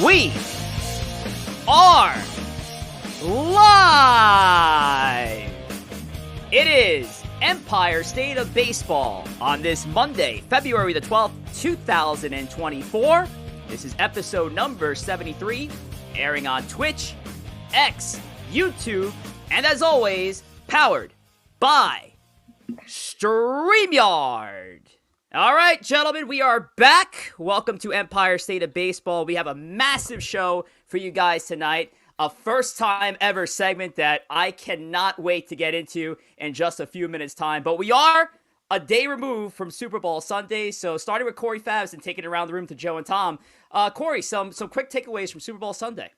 We are live! It is Empire State of Baseball on this Monday, February the 12th, 2024. This is episode number 73, airing on Twitch, X, YouTube, and as always, powered by StreamYard. All right, gentlemen, we are back. Welcome to Empire State of Baseball. We have a massive show for you guys tonight. A first-time ever segment that I cannot wait to get into in just a few minutes' time. But we are a day removed from Super Bowl Sunday, so starting with Corey Favs and taking it around the room to Joe and Tom. Corey, some quick takeaways from Super Bowl Sunday.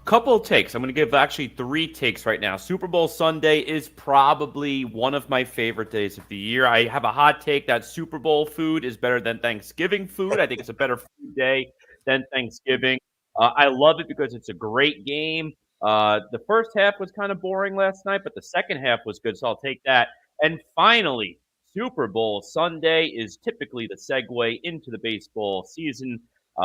Couple of takes. I'm going to give actually 3 takes right now. Super Bowl Sunday is probably one of my favorite days of the year. I have a hot take that Super Bowl food is better than Thanksgiving food. I think it's a better food day than Thanksgiving. I love it because it's a great game. The first half was kind of boring last night, but the second half was good, so I'll take that. And finally, Super Bowl Sunday is typically the segue into the baseball season.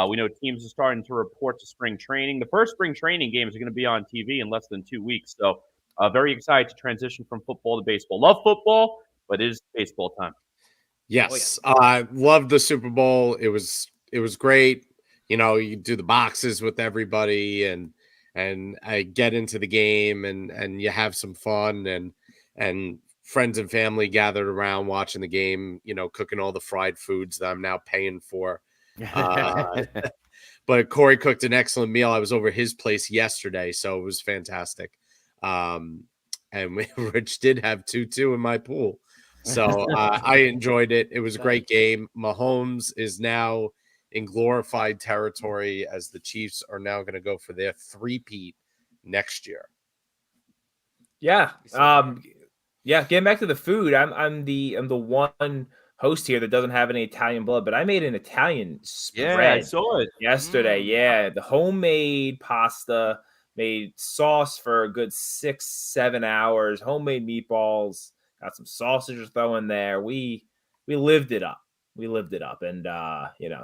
We know teams are starting to report to spring training. The first spring training games are going to be on TV in less than 2 weeks. So very excited to transition from football to baseball. Love football, but it is baseball time. Yes. I love the Super Bowl. It was great. You know, you do the boxes with everybody and I get into the game and you have some fun and friends and family gathered around watching the game, you know, cooking all the fried foods that I'm now paying for. But Corey cooked an excellent meal. I was over his place yesterday, so it was fantastic. And Rich did have 2-2 in my pool, so I enjoyed it. It was a great game. Mahomes is now in glorified territory as the Chiefs are now going to go for their three-peat next year. Yeah. Getting back to the food, I'm the one host here that doesn't have any Italian blood, but I made an Italian spread. Yeah, I saw it yesterday. Yeah, the homemade pasta, made sauce for a good 6-7 hours, homemade meatballs, got some sausages thrown in there. We lived it up. And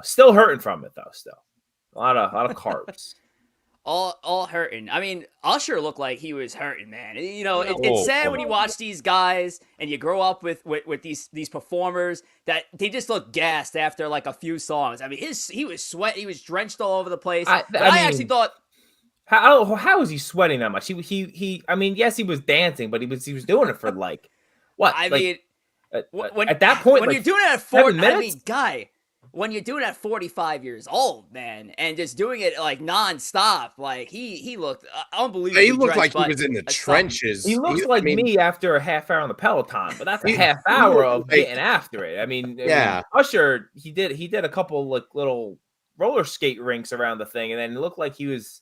still hurting from it though. Still a lot of carbs. All hurting. I mean, Usher looked like he was hurting, man. You know, it's sad when you watch these guys and you grow up with these performers that they just look gassed after like a few songs. I mean, he was sweating, he was drenched all over the place. I actually thought, how was he sweating that much? He. I mean, yes, he was dancing, but he was doing it for like what? I like, mean, at that point, when like, you're doing it at 40 minutes? I mean, guy. When you're doing it at 45 years old, man, and just doing it like nonstop, like he looked unbelievable. He looked like he was in the trenches. He looks like me after a half hour on the Peloton, but that's a half hour of getting after it. I mean, Usher, he did a couple like little roller skate rinks around the thing, and then it looked like he was.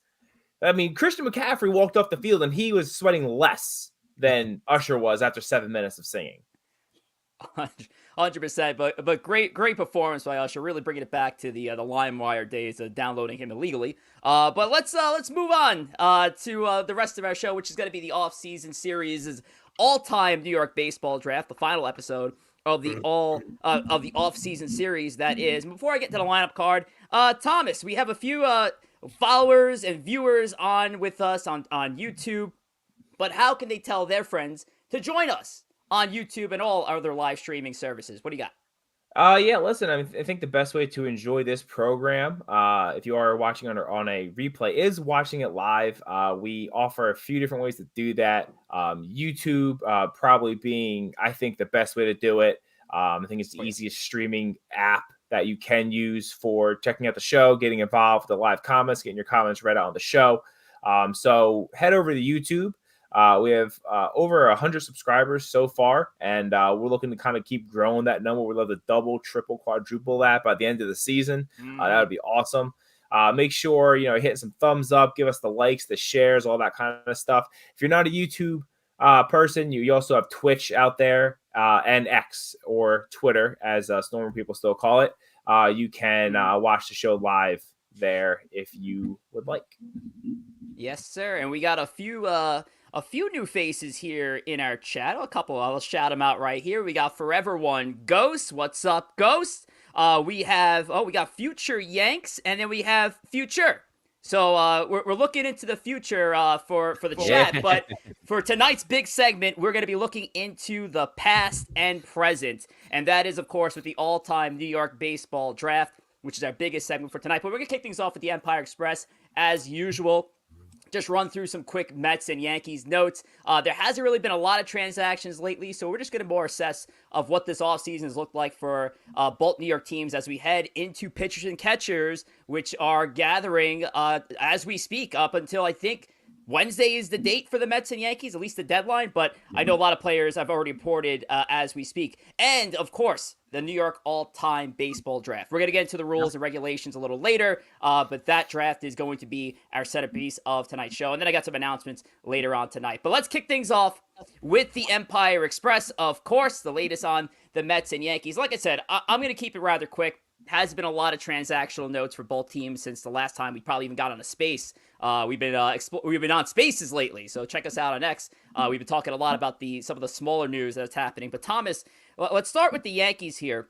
I mean, Christian McCaffrey walked off the field and he was sweating less than Usher was after 7 minutes of singing. 100%, but great performance by Usher, really bringing it back to the LimeWire days of downloading him illegally. But let's move on to the rest of our show, which is going to be the off-season series' all-time New York baseball draft, the final episode of the off-season series. That is. Before I get to the lineup card, Thomas, we have a few followers and viewers on with us on YouTube, but how can they tell their friends to join us on YouTube and all other live streaming services? What do you got? Listen, I think the best way to enjoy this program, if you are watching on a replay, is watching it live. We offer a few different ways to do that. YouTube probably being, I think, the best way to do it. I think it's the easiest streaming app that you can use for checking out the show, getting involved with the live comments, getting your comments read out on the show. So head over to YouTube. We have over 100 subscribers so far, and we're looking to kind of keep growing that number. We'd love to double, triple, quadruple that by the end of the season. That would be awesome. Make sure, hit some thumbs up, give us the likes, the shares, all that kind of stuff. If you're not a YouTube person, you also have Twitch out there and X, or Twitter, as normal people still call it. You can watch the show live there if you would like. Yes, sir. And we got a few new faces here in our chat. A couple, I'll shout them out right here. We got Forever One Ghost. What's up, Ghost? we got future Yanks, and then we have future. So we're looking into the future for the chat, but for tonight's big segment, we're going to be looking into the past and present, and that is, of course, with the all-time New York baseball draft, which is our biggest segment for tonight. But we're going to kick things off with the Empire Express, as usual. Just run through some quick Mets and Yankees notes. There hasn't really been a lot of transactions lately, so we're just going to more assess of what this offseason has looked like for both New York teams as we head into pitchers and catchers, which are gathering as we speak up until, I think, Wednesday is the date for the Mets and Yankees, at least the deadline, but I know a lot of players have already reported as we speak. And, of course, the New York all-time baseball draft. We're going to get into the rules and regulations a little later, but that draft is going to be our centerpiece of tonight's show. And then I got some announcements later on tonight. But let's kick things off with the Empire Express, of course, the latest on the Mets and Yankees. Like I said, I'm going to keep it rather quick. Has been a lot of transactional notes for both teams since the last time we probably even got on a space. We've been on spaces lately, so check us out on X. We've been talking a lot about some of the smaller news that's happening. But Thomas, let's start with the Yankees here.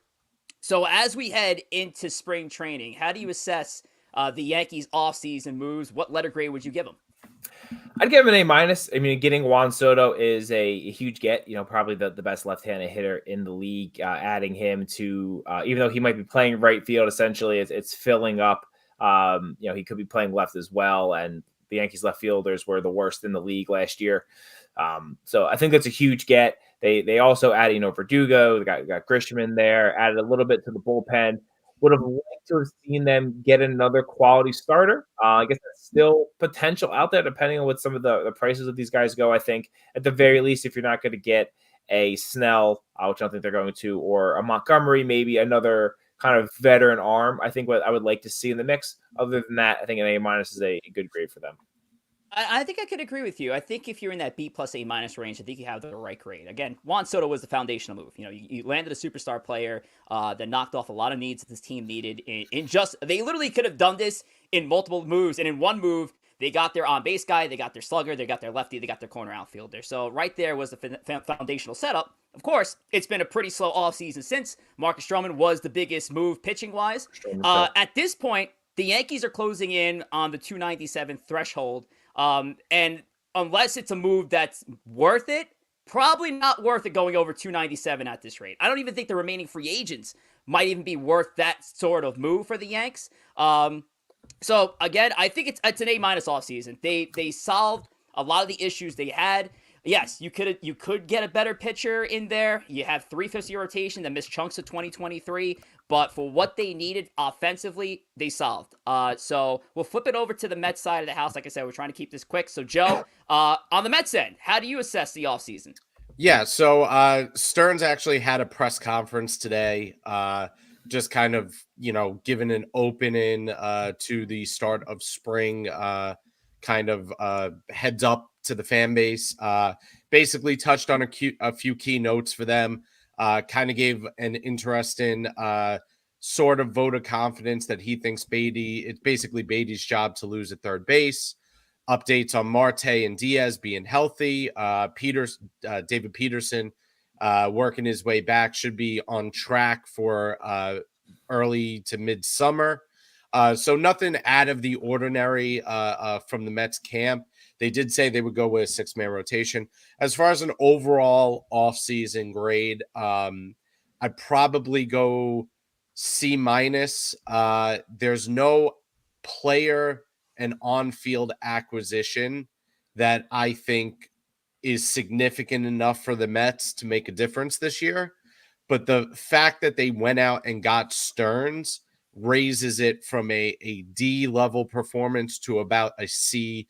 So as we head into spring training, how do you assess the Yankees offseason moves? What letter grade would you give them? I'd give him an A-. I mean, getting Juan Soto is a huge get. Probably the best left-handed hitter in the league. Adding him to, even though he might be playing right field, essentially, it's filling up. He could be playing left as well, and the Yankees left fielders were the worst in the league last year. So I think that's a huge get. They also added, Verdugo. They got Grisham in there. Added a little bit to the bullpen. Would have liked to have seen them get another quality starter. I guess that's still potential out there, depending on what some of the prices of these guys go. I think at the very least, if you're not going to get a Snell, which I don't think they're going to, or a Montgomery, maybe another kind of veteran arm, I think what I would like to see in the mix. Other than that, I think an A- is a good grade for them. I think I could agree with you. I think if you're in that B plus A minus range, I think you have the right grade. Again, Juan Soto was the foundational move. You landed a superstar player that knocked off a lot of needs that this team needed. They literally could have done this in multiple moves, and in one move, they got their on-base guy, they got their slugger, they got their lefty, they got their corner outfielder. So right there was the foundational setup. Of course, it's been a pretty slow offseason since. Marcus Stroman was the biggest move pitching-wise. At this point, the Yankees are closing in on the 297 threshold. And unless it's a move that's worth it, probably not worth it going over 297 at this rate. I don't even think the remaining free agents might even be worth that sort of move for the Yanks. So again, I think it's an A- offseason. They solved a lot of the issues they had. Yes, you could get a better pitcher in there. You have 3/5 year rotation that missed chunks of 2023, but for what they needed offensively, they solved. So we'll flip it over to the Mets side of the house. Like I said, we're trying to keep this quick. So Joe, on the Mets end, how do you assess the offseason? Yeah, so Stearns actually had a press conference today, just kind of, giving an opening to the start of spring, kind of heads up to the fan base. Basically touched on a few key notes for them, kind of gave an interesting sort of vote of confidence that he thinks it's basically Beatty's job to lose at third base. Updates on Marte and Diaz being healthy. David Peterson working his way back, should be on track for early to midsummer. So nothing out of the ordinary from the Mets camp. They did say they would go with a 6-man rotation. As far as an overall offseason grade, I'd probably go C-. There's no player and on-field acquisition that I think is significant enough for the Mets to make a difference this year. But the fact that they went out and got Stearns raises it from a D level performance to about a C-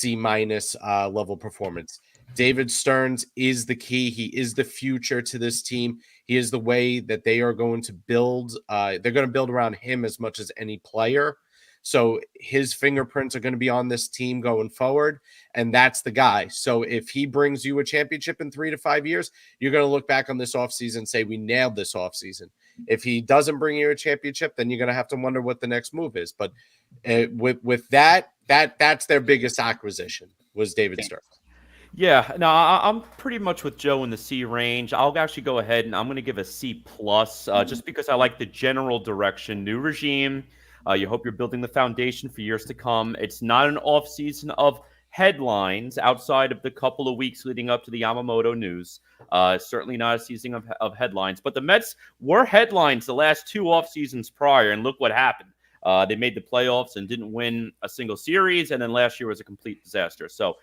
level performance. David Stearns is the key. He is the future to this team. He is the way that they are going to build. They're going to build around him as much as any player. So his fingerprints are going to be on this team going forward, and that's the guy. So if he brings you a championship in 3 to 5 years, you're going to look back on this offseason and say, we nailed this offseason. If he doesn't bring you a championship, then you're going to have to wonder what the next move is. But with that's their biggest acquisition was David Stearns. Yeah, no, I'm pretty much with Joe in the C range. I'll actually go ahead and I'm going to give a C plus, just because I like the general direction. New regime. You hope you're building the foundation for years to come. It's not an off season of headlines outside of the couple of weeks leading up to the Yamamoto news. Certainly not a season of headlines. But the Mets were headlines the last two off seasons prior, and look what happened. They made the playoffs and didn't win a single series, and then last year was a complete disaster. So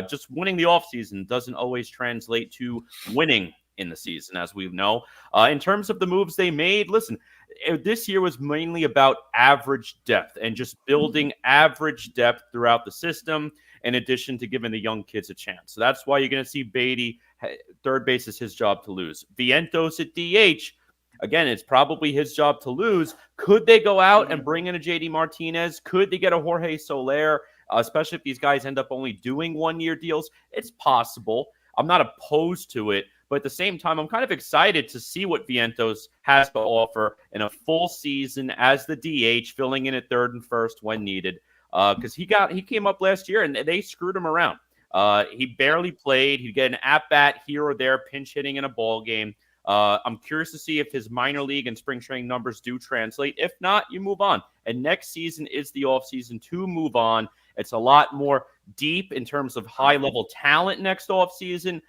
just winning the offseason doesn't always translate to winning in the season, as we know. In terms of the moves they made, listen, this year was mainly about average depth and just building average depth throughout the system, in addition to giving the young kids a chance. So that's why you're going to see Beatty, third base is his job to lose. Vientos at DH, again, it's probably his job to lose. Could they go out and bring in a JD Martinez? Could they get a Jorge Soler? Especially if these guys end up only doing 1-year deals? It's possible. I'm not opposed to it. But at the same time, I'm kind of excited to see what Vientos has to offer in a full season as the DH, filling in at third and first when needed. Because he came up last year and they screwed him around. He barely played. He'd get an at-bat here or there, pinch hitting in a ball game. I'm curious to see if his minor league and spring training numbers do translate. If not, you move on. And next season is the offseason to move on. It's a lot more deep in terms of high-level talent next offseason.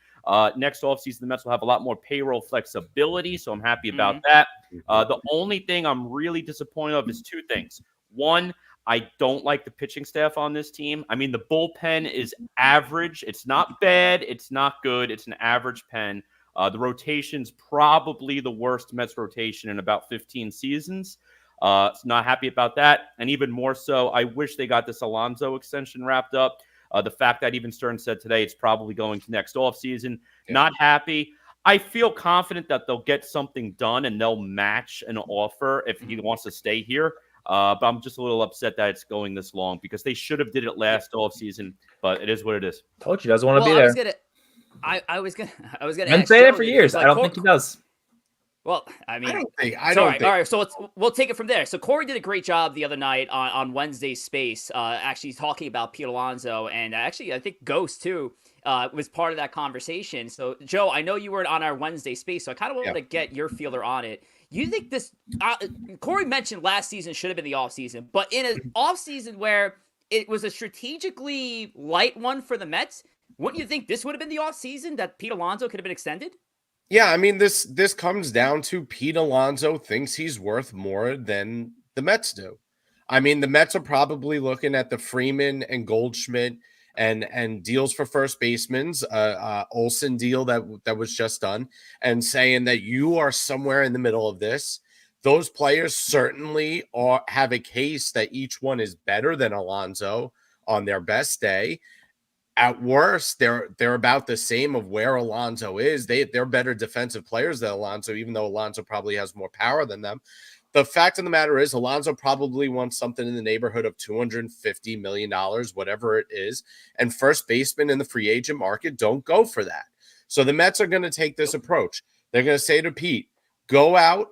Next offseason, the Mets will have a lot more payroll flexibility, so I'm happy about that. The only thing I'm really disappointed of is two things. One, I don't like the pitching staff on this team. I mean, the bullpen is average. It's not bad. It's not good. It's an average pen. The rotation's probably the worst Mets rotation in about 15 seasons. So not happy about that. And even more so, I wish they got this Alonso extension wrapped up. The fact that even Stern said today it's probably going to next offseason. Yeah. Not happy. I feel confident that they'll get something done and they'll match an offer if he wants to stay here. But I'm just a little upset that it's going this long because they should have did it last offseason, but it is what it is. Told you, doesn't want to be there. I was gonna been saying it for years. I don't think he does. Well, I mean, I don't think. All right, so we'll take it from there. So Corey did a great job the other night on Wednesday's Space, actually talking about Pete Alonso, and actually I think Ghost too was part of that conversation. So Joe, I know you weren't on our Wednesday Space, so I kind of wanted to get your feeler on it. You think this? Corey mentioned last season should have been the offseason, but in an offseason where it was a strategically light one for the Mets, wouldn't you think this would have been the offseason that Pete Alonso could have been extended? Yeah, I mean, this comes down to Pete Alonso thinks he's worth more than the Mets do. I mean, the Mets are probably looking at the Freeman and Goldschmidt and deals for first basemans, Olsen deal that was just done, and saying that you are somewhere in the middle of this. Those players certainly have a case that each one is better than Alonso on their best day. At worst, they're about the same of where Alonso is. They're better defensive players than Alonso, even though Alonso probably has more power than them. The fact of the matter is, Alonso probably wants something in the neighborhood of $250 million, whatever it is. And first basemen in the free agent market don't go for that. So the Mets are going to take this approach. They're going to say to Pete, go out,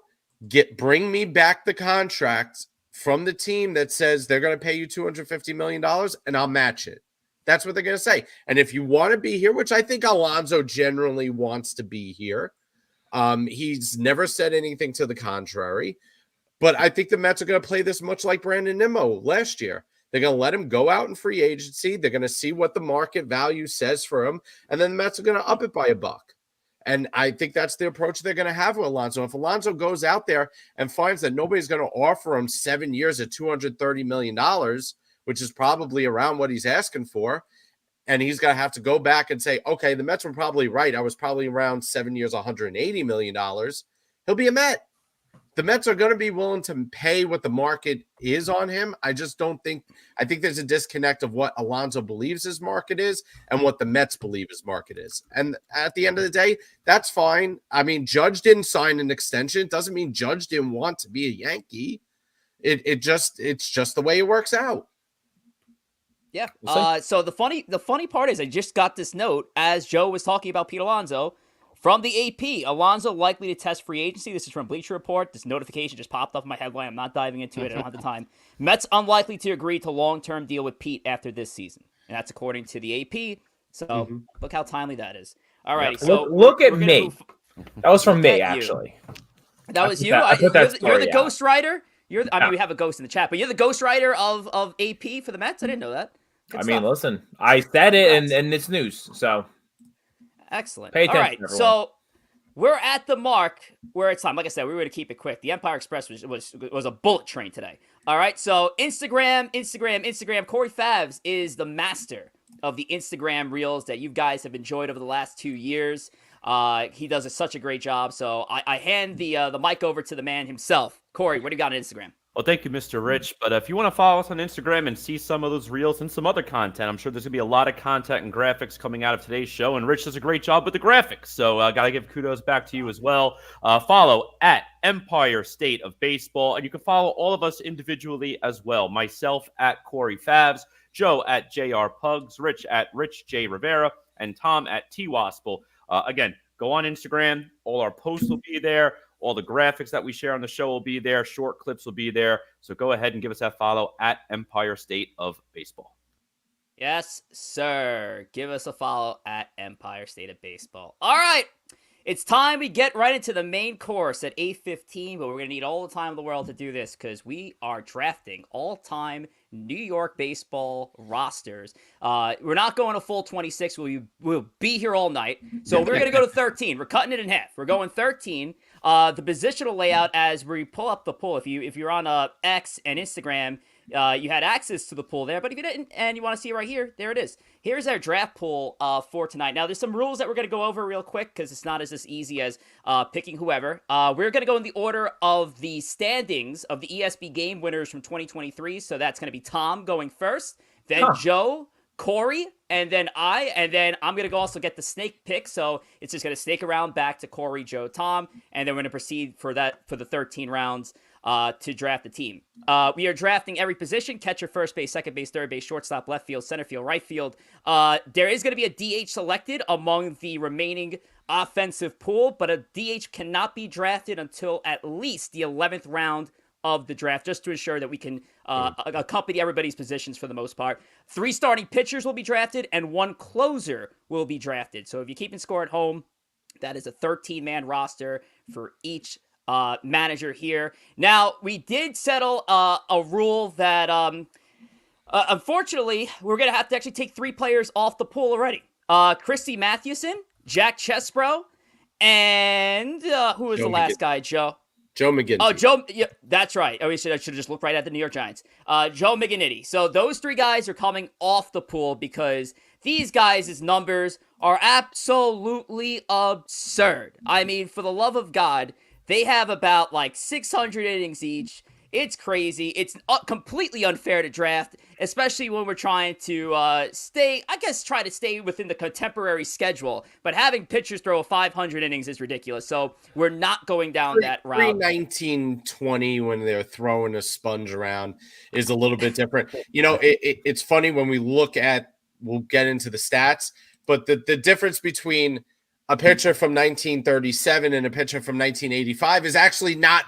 bring me back the contract from the team that says they're going to pay you $250 million, and I'll match it. That's what they're going to say. And if you want to be here, which I think Alonso generally wants to be here, he's never said anything to the contrary. But I think the Mets are going to play this much like Brandon Nimmo last year. They're going to let him go out in free agency. They're going to see what the market value says for him. And then the Mets are going to up it by $1. And I think that's the approach they're going to have with Alonso. If Alonso goes out there and finds that nobody's going to offer him 7 years at $230 million, which is probably around what he's asking for, and he's going to have to go back and say, okay, the Mets were probably right. I was probably around 7 years, $180 million. He'll be a Met. The Mets are going to be willing to pay what the market is on him. I just don't think – I think there's a disconnect of what Alonso believes his market is and what the Mets believe his market is. And at the end of the day, that's fine. I mean, Judge didn't sign an extension. It doesn't mean Judge didn't want to be a Yankee. It's just the way it works out. Yeah. So the funny part is I just got this note as Joe was talking about Pete Alonso from the AP. Alonso likely to test free agency. This is from Bleacher Report. This notification just popped off my headline. I'm not diving into it. I don't have the time. Mets unlikely to agree to long-term deal with Pete after this season. And that's according to the AP. So look how timely that is. All righty. Yeah. So Look at we're gonna me. That was from Look me, at you. actually. That was you. I put that You're story the out. ghost writer. I mean, Yeah. we have a ghost in the chat, but you're the ghost writer of AP for the Mets. I didn't know that. Good I mean, stuff. listen, I said it, Congrats. and it's news. So Excellent. Pay All right, attention, everyone. so we're at the mark where it's time. Like I said, we were going to keep it quick. The Empire Express was a bullet train today. All right, so Instagram. Corey Favs is the master of the Instagram reels that you guys have enjoyed over the last 2 years. He does such a great job. So I hand the mic over to the man himself. Corey, what do you got on Instagram? Well, thank you, Mr. Rich. But if you want to follow us on Instagram and see some of those reels and some other content, I'm sure there's going to be a lot of content and graphics coming out of today's show. And Rich does a great job with the graphics. So got to give kudos back to you as well. Follow at Empire State of Baseball. And you can follow all of us individually as well. Myself at Corey Favs, Joe at JR Pugs, Rich at Rich J. Rivera, and Tom at T. Waspel. Again, go on Instagram. All our posts will be there. All the graphics that we share on the show will be there. Short clips will be there. So go ahead and give us that follow at Empire State of Baseball. Yes, sir. Give us a follow at Empire State of Baseball. All right. It's time we get right into the main course at 8:15, but we're going to need all the time in the world to do this because we are drafting all-time New York baseball rosters. We're not going a full 26. We'll be here all night. So we're going to go to 13. We're cutting it in half. We're going 13. The positional layout as we pull up the poll. If you're on X and Instagram, you had access to the pool there, but if you didn't and you want to see it right here, there it is. Here's our draft pool for tonight. Now, there's some rules that we're going to go over real quick because it's not as easy as picking whoever. We're going to go in the order of the standings of the ESB game winners from 2023. So that's going to be Tom going first, then Joe, Corey, and then I'm going to go also get the snake pick. So it's just going to snake around back to Corey, Joe, Tom, and then we're going to proceed for the 13 rounds to draft the team. We are drafting every position: catcher, first base, second base, third base, shortstop, left field, center field, right field. There is going to be a DH selected among the remaining offensive pool, but a DH cannot be drafted until at least the 11th round of the draft, just to ensure that we can accompany everybody's positions for the most part. 3 starting pitchers will be drafted, and 1 closer will be drafted. So if you're keeping score at home, that is a 13-man roster for each manager here. Now, we did settle a rule that, unfortunately, we're going to have to actually take 3 players off the pool already. Christy Mathewson, Jack Chesbro, and who was the last guy, Joe? Joe McGinty. Oh, Joe. Yeah, that's right. I should have just looked right at the New York Giants. Joe McGinty. So those 3 guys are coming off the pool because these guys' numbers are absolutely absurd. I mean, for the love of God, they have about like 600 innings each. It's crazy. It's completely unfair to draft, especially when we're trying to try to stay within the contemporary schedule. But having pitchers throw 500 innings is ridiculous. So we're not going down that route. 1920 when they're throwing a sponge around is a little bit different. You know, it's funny when we look at, we'll get into the stats, but the difference between a pitcher from 1937 and a pitcher from 1985 is actually not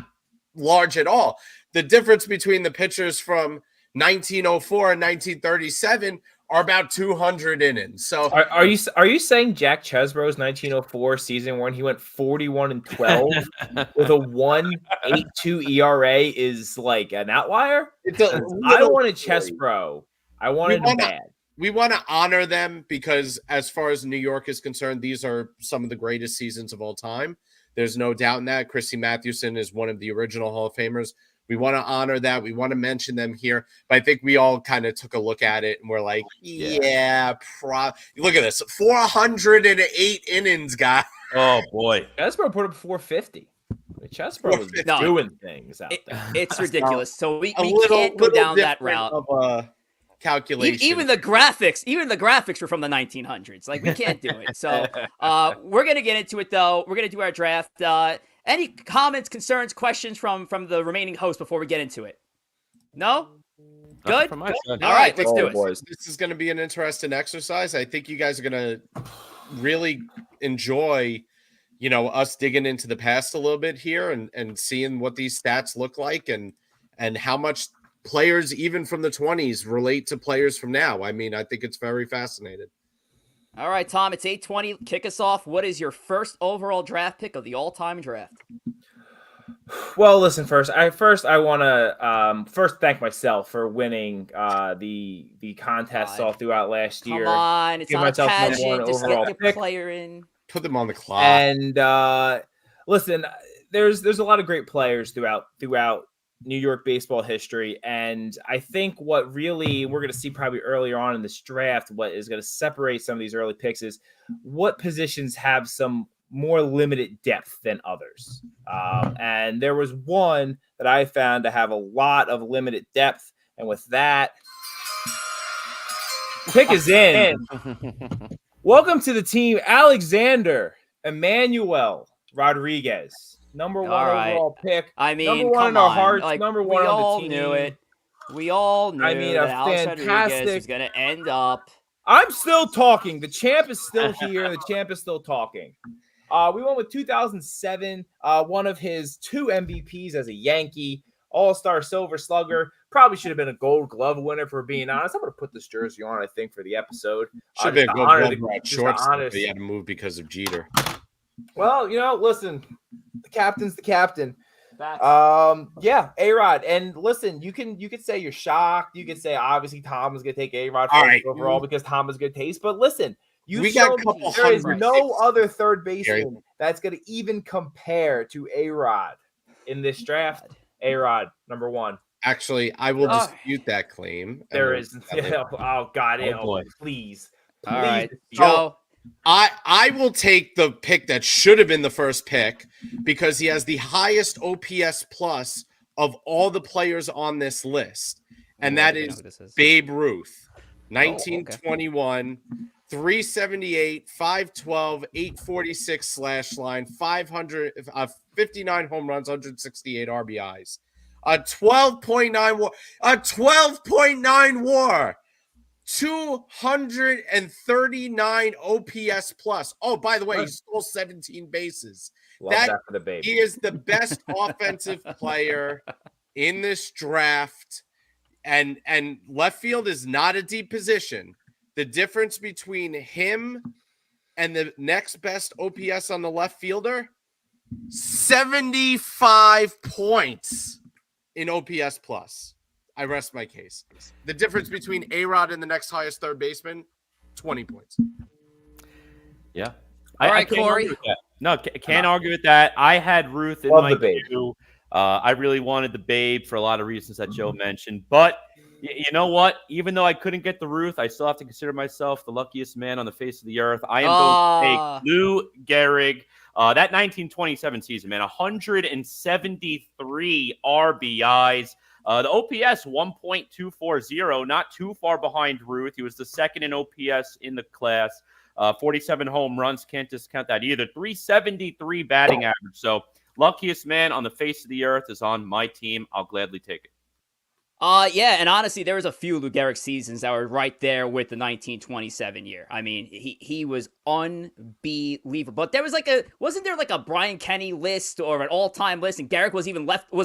large at all. The difference between the pitchers from 1904 and 1937 are about 200 innings. So are you saying Jack Chesbro's 1904 season when he went 41-12 with a 1.82 ERA is like an outlier? I wanted Chesbro. I wanted him bad. We want to honor them because as far as New York is concerned, these are some of the greatest seasons of all time. There's no doubt in that. Christy Mathewson is one of the original Hall of Famers. We want to honor that. We want to mention them here. But I think we all kind of took a look at it and we're like, look at this. 408 innings, guy. Oh, boy. Chesbro put up 450. Chesbro was doing things out there. It's ridiculous. So we can't go down that route. Of calculation. Even the graphics were from the 1900s. Like, we can't do it. So we're going to get into it, though. We're going to do our draft. Any comments, concerns, questions from the remaining hosts before we get into it? No? Good? All right, let's do it. Boys. This is going to be an interesting exercise. I think you guys are going to really enjoy, us digging into the past a little bit here and seeing what these stats look like and how much players even from the 20s relate to players from now. I mean, I think it's very fascinating. All right, Tom, it's 8:20. Kick us off. What is your first overall draft pick of the all-time draft? Well, listen. First, I want to first thank myself for winning the contests God. all throughout last year. Come on, it's Give not a myself number pageant. one Just overall get your pick. player in. Put them on the clock. And listen, there's a lot of great players throughout New York baseball history, and I think what really we're going to see probably earlier on in this draft, what is going to separate some of these early picks is what positions have some more limited depth than others. And there was one that I found to have a lot of limited depth, and with that, pick is in. Welcome to the team, Alexander Emmanuel Rodriguez. Number one overall pick. I mean, number one come in our on. hearts. Like, number one we on all the team. knew it. We all knew that Alex Rodriguez was going to end up. I'm still talking. The champ is still here. The champ is still talking. We went with 2007. One of his 2 MVPs as a Yankee, All-Star Silver Slugger. Probably should have been a Gold Glove winner, for being honest. I'm going to put this jersey on, I think, for the episode. Should be a Gold Glove at shortstop, but he had to move because of Jeter. Well, listen, the captain's the captain. Yeah, A-Rod. And listen, you could say you're shocked. You could say obviously Tom was gonna take A-Rod overall because Tom has good taste. But listen, there is no other third baseman that's gonna even compare to A-Rod in this draft. A-Rod, number one. Actually, I will dispute that claim. There is. Oh God! boy. Please. All right, Joe. I will take the pick that should have been the first pick because he has the highest OPS plus of all the players on this list, and that is Babe Ruth, 1921, 378, 512, 846 slash line, 59 home runs, 168 RBIs, a 12.9 WAR, 239 OPS plus. Oh, by the way, he stole 17 bases. Love that for the baby. He is the best offensive player in this draft. And left field is not a deep position. The difference between him and the next best OPS on the left fielder, 75 points in OPS plus. I rest my case. The difference between A-Rod and the next highest third baseman, 20 points. Yeah. All right, I can't Corey. argue with that. No, can't argue with that. I had Ruth in my queue. I really wanted the Babe for a lot of reasons that Joe mentioned. But you know what? Even though I couldn't get the Ruth, I still have to consider myself the luckiest man on the face of the earth. I am going to take Lou Gehrig. That 1927 season, man, 173 RBIs. The OPS 1.240, not too far behind Ruth. He was the second in OPS in the class. 47 home runs, can't discount that either. 373 batting average. So luckiest man on the face of the earth is on my team. I'll gladly take it. Yeah, and honestly, there was a few Lou Gehrig seasons that were right there with the 1927 year. I mean, he was unbelievable. But there was wasn't there like a Brian Kenny list or an all-time list, and Gehrig was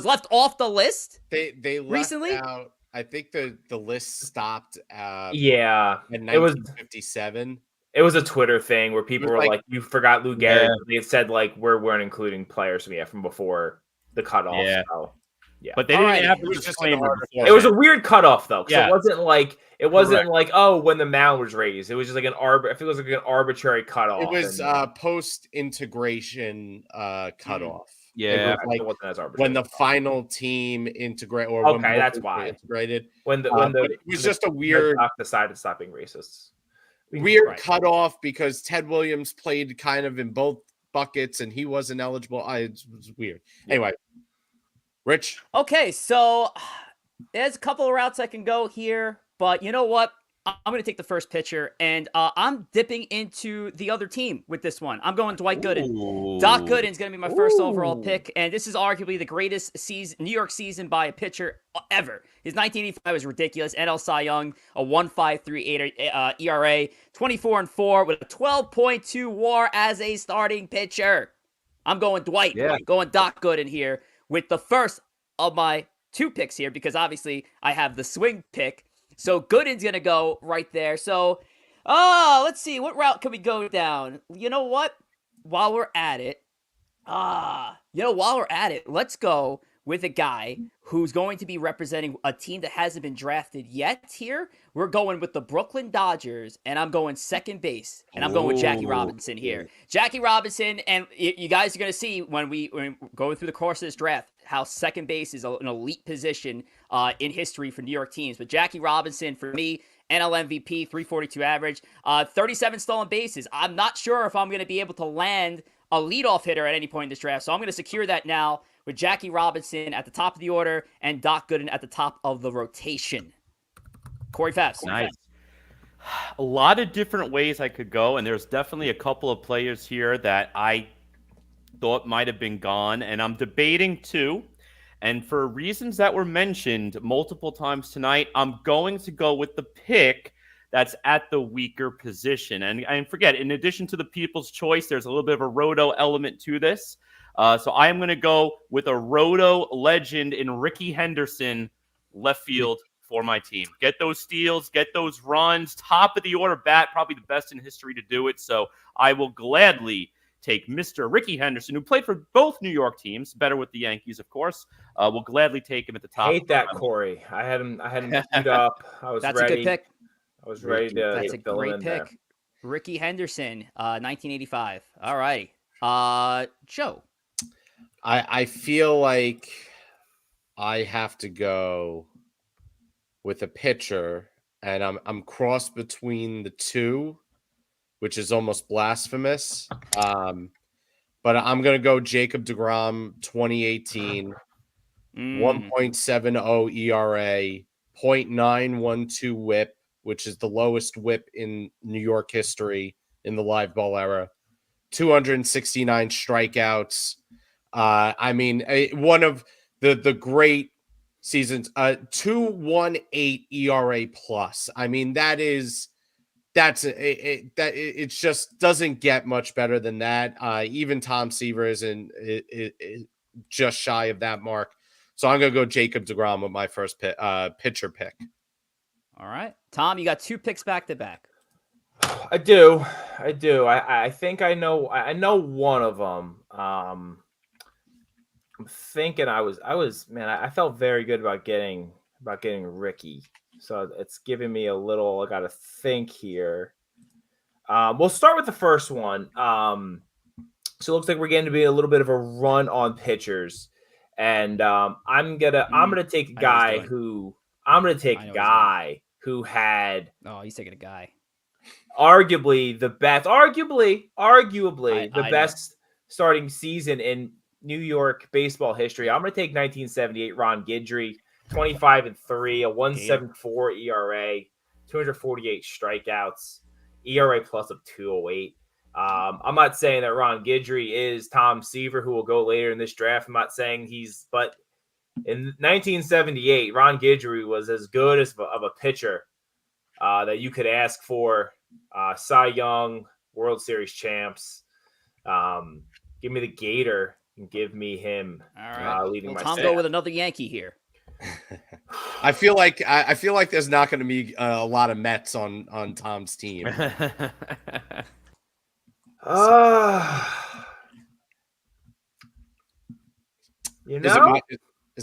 left off the list? They left recently out. I think the list stopped. In Yeah, 1957. It was a Twitter thing where people were like, "You forgot Lou Gehrig." Yeah. They said like we weren't including players from before the cutoff. Yeah. So. Yeah, but they didn't have it was just it was a weird cutoff though. Yeah. It wasn't like like when the mound was raised. It was just like I think it was like an arbitrary cutoff. It was post integration cutoff. Yeah, it was like when the final team integrate or when that's why integrated. It was just a weird decided to stop being racist. Weird cutoff because Ted Williams played kind of in both buckets and he wasn't eligible. It was weird. Anyway. Rich. Okay, so there's a couple of routes I can go here, but you know what? I'm going to take the first pitcher, and I'm dipping into the other team with this one. I'm going Dwight Gooden. Ooh. Doc Gooden's going to be my first overall pick, and this is arguably the greatest New York season by a pitcher ever. His 1985 was ridiculous. NL Cy Young, a 1.538 ERA, 24-4 with a 12.2 WAR as a starting pitcher. I'm going Dwight. Yeah. Going Doc Gooden here with the first of my 2 picks here, because obviously I have the swing pick. So Gooden's going to go right there. So Let's see. What route can we go down? You know what? While we're at it, let's go with a guy who's going to be representing a team that hasn't been drafted yet here. We're going with the Brooklyn Dodgers, and I'm going second base, and I'm going with Jackie Robinson here. Jackie Robinson, and you guys are going to see when we're going through the course of this draft how second base is an elite position in history for New York teams. But Jackie Robinson, for me, NL MVP, 342 average, 37 stolen bases. I'm not sure if I'm going to be able to land a leadoff hitter at any point in this draft, so I'm going to secure that now with Jackie Robinson at the top of the order and Doc Gooden at the top of the rotation. Corey Fast. Nice. A lot of different ways I could go, and there's definitely a couple of players here that I thought might have been gone, and I'm debating two. And for reasons that were mentioned multiple times tonight, I'm going to go with the pick that's at the weaker position. And forget, in addition to the people's choice, there's a little bit of a roto element to this. So I am going to go with a roto legend in Ricky Henderson, left field for my team. Get those steals, get those runs, top of the order bat, probably the best in history to do it. So I will gladly take Mr. Ricky Henderson, who played for both New York teams, better with the Yankees, of course. We'll gladly take him at the top. Hate that, Corey. I had him queued up. I was That's ready. a good pick. I was ready to. That's a great pick. There. Ricky Henderson, 1985. All righty. Joe. I feel like I have to go with a pitcher, and I'm crossed between the two, which is almost blasphemous. But I'm gonna go Jacob deGrom, 2018, 1.70 ERA, 0.912 WHIP, which is the lowest WHIP in New York history in the live ball era, 269 strikeouts. I mean, one of the great seasons, 2.18 ERA plus. I mean, it just doesn't get much better than that. Even Tom Seaver is just shy of that mark. So I'm gonna go Jacob deGrom with my first pitcher pick. All right, Tom, you got two picks back to back. I do. I think I know one of them. I'm thinking I felt very good about getting Ricky. So it's giving me a little, I got to think here. We'll start with the first one. So it looks like we're getting to be a little bit of a run on pitchers. And I'm gonna take a guy who had he's taking a guy. Arguably the best best starting season in New York baseball history. I'm going to take 1978 Ron Guidry, 25-3, a 1.74 ERA, 248 strikeouts, ERA plus of 2.08. I'm not saying that Ron Guidry is Tom Seaver, who will go later in this draft. I'm not saying but in 1978, Ron Guidry was as good of a pitcher that you could ask for. Cy Young, World Series champs. Give me the Gator and give me him. All right. Leading my Tom staff. go with another Yankee here. I feel like there's not going to be a lot of Mets on Tom's team. It's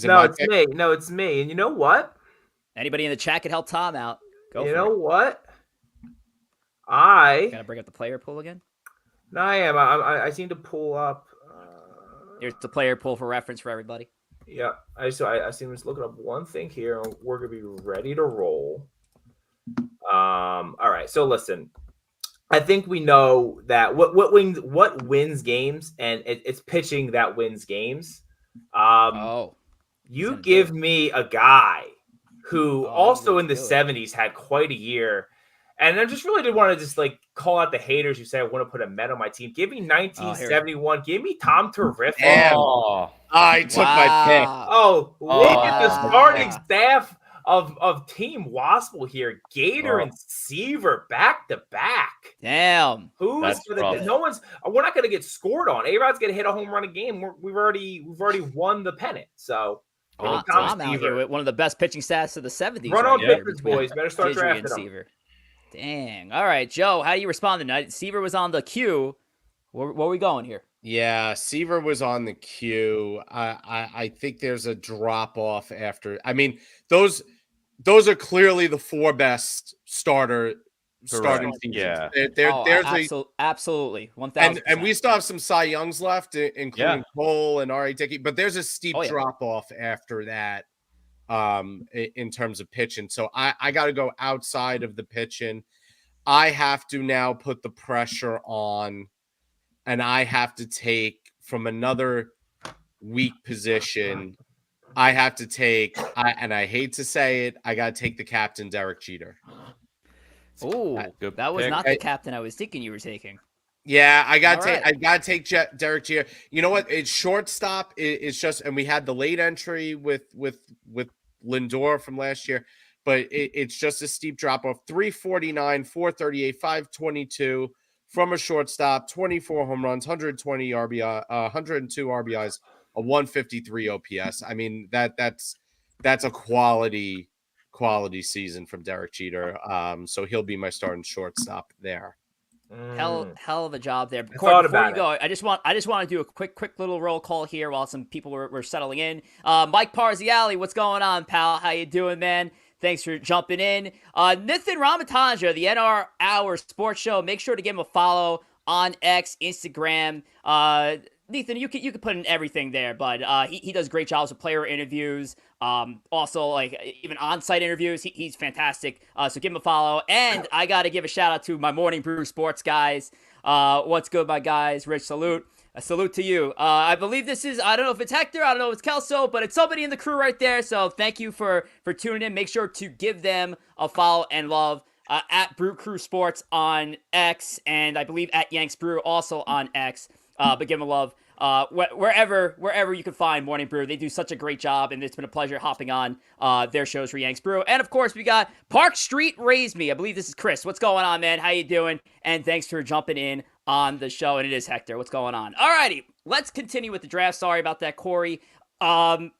me. No, it's me. And you know what? Anybody in the chat could help Tom out. Go. You know what? I gotta bring up the player pool again. No, I am. I seem to pull up. Here's the player pool for reference for everybody. Yeah, I seem to look up one thing here, and we're gonna be ready to roll. All right. So listen, I think we know that what wins games, and it's pitching that wins games. You give me a guy who also in the 70s had quite a year. And I just really did want to just call out the haters who say I want to put a Met on my team. Give me 1971. Give me Tom Terrific. I took my pick. Look at the starting staff of Team Waspel here. Gator and Seaver back to back. Damn. We're not gonna get scored on. A-Rod's gonna hit a home run a game. We've already won the pennant. So Tom out here with one of the best pitching stats of the 70s. Run on pitchers, boys. Better start drafting them. Dang. All right, Joe, how do you respond tonight? Seaver was on the queue. Where are we going here? Yeah, Seaver was on the queue. I think there's a drop off after. I mean, those are clearly the 4 best starting seasons. Yeah. Absolutely. 1,000%. And we still have some Cy Youngs left, including Cole and R.A. Dickey, but there's a steep drop off after that in terms of pitching. So I got to go outside of the pitching. I have to now put the pressure on, and I have to take from another weak position. I have to take, and I hate to say it, I got to take the captain, Derek Jeter. Oh, that was not the captain I was thinking you were taking. Yeah, I got to take Derek Jeter. You know what? It's shortstop. It's just, and we had the late entry with Lindor from last year, but it's just a steep drop off. 349, 438, 522 from a shortstop, 24 home runs, 120 RBI, 102 RBIs, a 153 OPS. I mean, that's a quality season from Derek Jeter. So he'll be my starting shortstop there. Hell of a job there. Corey, before you go, I just want to do a quick little roll call here while some people were settling in. Mike Parziali, what's going on, pal? How you doing, man? Thanks for jumping in. Nathan Ramatanja, the NR Hour Sports Show. Make sure to give him a follow on X, Instagram. Nathan, you can put in everything there, but he does great jobs with player interviews. Also, like even on-site interviews, he's fantastic. So give him a follow. And I got to give a shout out to my Morning Brew Sports guys. What's good, my guys? Rich, salute. A salute to you. I believe this is, I don't know if it's Hector, I don't know if it's Kelso, but it's somebody in the crew right there. So thank you for tuning in. Make sure to give them a follow and love at Brew Crew Sports on X, and I believe at Yanks Brew also on X. But give them a love. Wherever you can find Morning Brew. They do such a great job, and it's been a pleasure hopping on their shows for Yanks Brew. And of course, we got Park Street Raised Me. I believe this is Chris. What's going on, man? How you doing? And thanks for jumping in on the show. And it is Hector. What's going on? Alrighty, let's continue with the draft. Sorry about that, Corey. What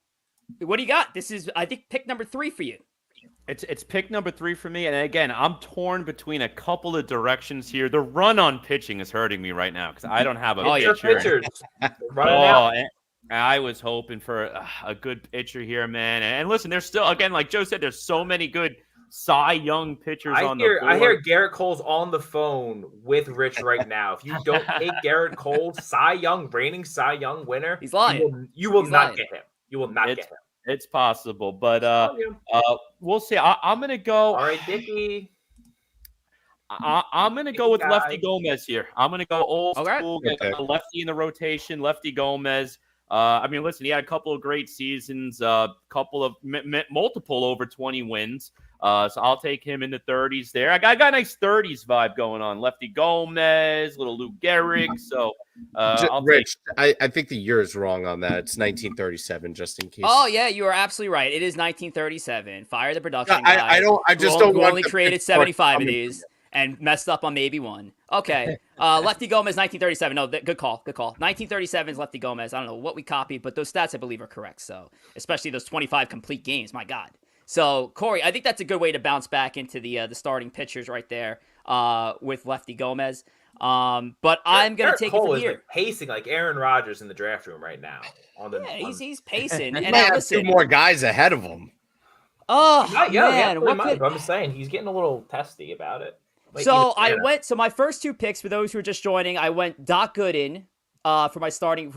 do you got? This is, I think, pick number 3 for you. It's pick number 3 for me, and again, I'm torn between a couple of directions here. The run on pitching is hurting me right now because I don't have a pitcher. And I was hoping for a good pitcher here, man. And listen, there's still, again, like Joe said, there's so many good Cy Young pitchers on the board. I hear Garrett Cole's on the phone with Rich right now. If you don't take Garrett Cole, reigning Cy Young winner, he's lying. You will not get him. You will not get him. It's possible, but we'll see. I'm going to go. All right, Dickey. I'm going to go with Lefty Gomez here. I'm going to go old school, get a lefty in the rotation, Lefty Gomez. I mean, listen, he had a couple of great seasons, couple of multiple over 20 wins. So I'll take him in the 30s there. I got a nice 30s vibe going on. Lefty Gomez, little Lou Gehrig. So, Rich, I think the year is wrong on that. It's 1937, just in case. Oh yeah, you are absolutely right. It is 1937. Fire the production guy. I just don't want. Only created 75 of these and messed up on maybe one. Okay, Lefty Gomez, 1937. No, good call. 1937 is Lefty Gomez. I don't know what we copied, but those stats I believe are correct. So, especially those 25 complete games. My God. So, Corey, I think that's a good way to bounce back into the starting pitchers right there with Lefty Gomez. But I'm going to take Cole it from here. Like pacing like Aaron Rodgers in the draft room right now. He's pacing. And I have 2 more guys ahead of him. Oh, man. I'm just saying, he's getting a little testy about it. Like, so my first 2 picks, for those who are just joining, I went Doc Gooden for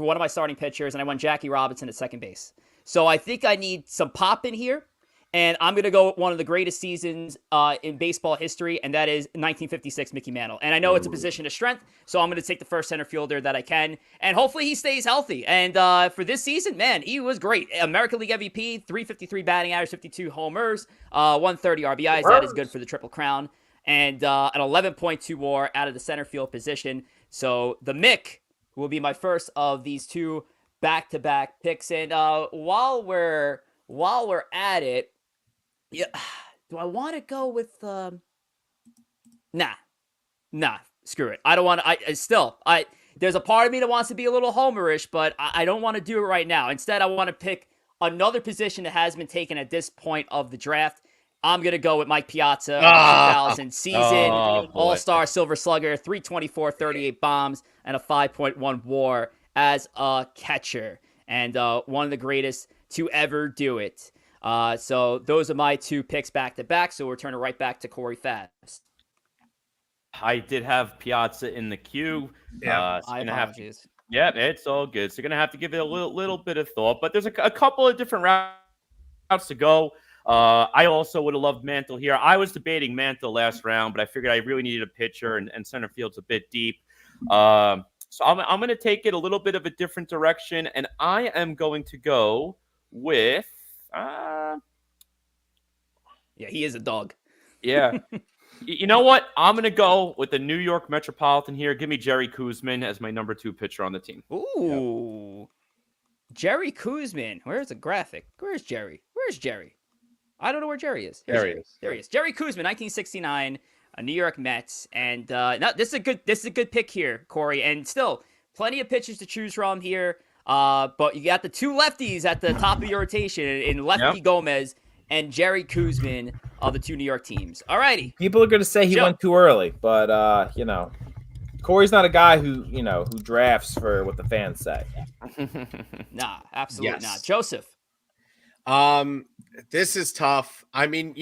one of my starting pitchers, and I went Jackie Robinson at second base. So I think I need some pop in here. And I'm going to go with one of the greatest seasons in baseball history, and that is 1956 Mickey Mantle. And I know it's a position of strength, so I'm going to take the first center fielder that I can. And hopefully he stays healthy. And for this season, man, he was great. American League MVP, 353 batting average, 52 homers, 130 RBIs. That is good for the Triple Crown. And an 11.2 WAR out of the center field position. So the Mick will be my first of these 2 back-to-back picks. And while we're at it, yeah, do I want to go with Nah, screw it. I don't want to. There's a part of me that wants to be a little homerish, but I don't want to do it right now. Instead, I want to pick another position that has been taken at this point of the draft. I'm going to go with Mike Piazza, Ah! 2000 season, Oh, boy. All-Star Silver Slugger, 324, 38 bombs, and a 5.1 WAR as a catcher. And one of the greatest to ever do it. So those are my 2 picks back-to-back. So we're turning right back to Corey Fabs. I did have Piazza in the queue. Yeah. So My gonna have apologies. Yeah, it's all good. So you're gonna have to give it a little bit of thought, but there's a couple of different routes to go. I also would have loved Mantle here. I was debating Mantle last round, but I figured I really needed a pitcher, and center field's a bit deep. So I'm going to take it a little bit of a different direction, and I am going to go with. Yeah, he is a dog. Yeah. You know what? I'm going to go with the New York Metropolitan here. Give me Jerry Koosman as my number 2 pitcher on the team. Ooh. Jerry Koosman. Where's the graphic? Where's Jerry? I don't know where Jerry is. There he is. There he is. Jerry Koosman, 1969, New York Mets, and this is a good pick here, Corey. And still, plenty of pitchers to choose from here. But you got the 2 lefties at the top of your rotation in Lefty Gomez and Jerry Koosman of the 2 New York teams. Alrighty. People are going to say he went too early, but Corey's not a guy who drafts for what the fans say. Nah, absolutely Yes. not. Joseph. This is tough. I mean,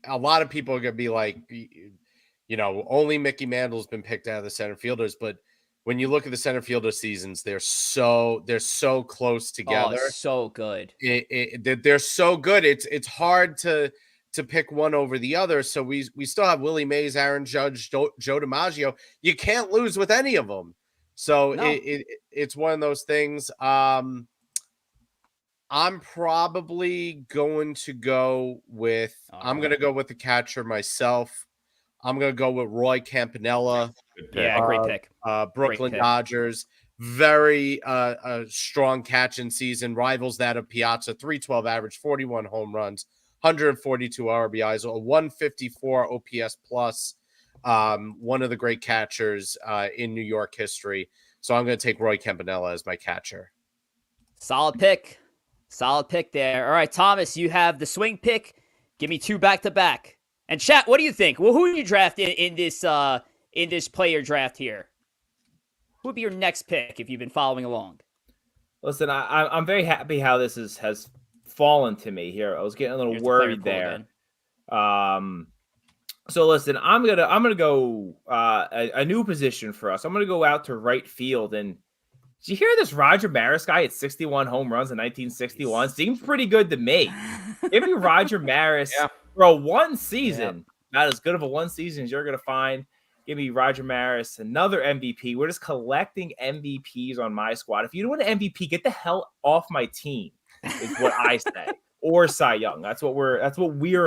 a lot of people are gonna be like, only Mickey Mantle's been picked out of the center fielders, but when you look at the center fielder seasons, they're so close together. Oh, so good. They're so good. It's hard to pick one over the other. So we still have Willie Mays, Aaron Judge, Joe DiMaggio. You can't lose with any of them. So No. it's one of those things. I'm probably going to go with I'm going to go with the catcher myself. I'm going to go with Roy Campanella. Yeah, great pick. Brooklyn Great pick. Dodgers. Very strong catching season. Rivals that of Piazza. 312 average, 41 home runs, 142 RBIs, a 154 OPS plus. One of the great catchers in New York history. So I'm going to take Roy Campanella as my catcher. Solid pick. Solid pick there. All right, Thomas, you have the swing pick. Give me 2 back-to-back. And chat, what do you think? Well, who do you draft in this player draft here? Who would be your next pick if you've been following along? Listen, I'm very happy how this has fallen to me here. I was getting a little Here's the player worried pool there. again. So listen, I'm gonna go a new position for us. I'm gonna go out to right field. And did you hear this Roger Maris guy at 61 home runs in 1961? Seems pretty good to me. Give me Roger Maris for a one season. Not as good of a one season as you're gonna find. Give me Roger Maris, another MVP. We're just collecting MVPs on my squad. If you don't want an MVP, get the hell off my team, is what I say. Or Cy Young. That's what we're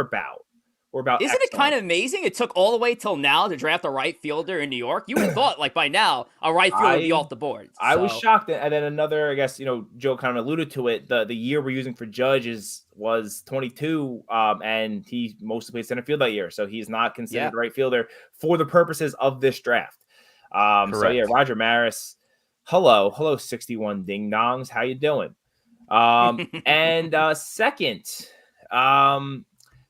about. We're about. Isn't it kind of amazing? It took all the way till now to draft a right fielder in New York. You would have thought, like by now, a right fielder would be off the board. I was shocked. And then another, I guess, Joe kind of alluded to it. The year we're using for Judge was 22, and he mostly played center field that year, so he's not considered a right fielder for the purposes of this draft. So yeah, Roger Maris. Hello, 61 ding dongs. How you doing? And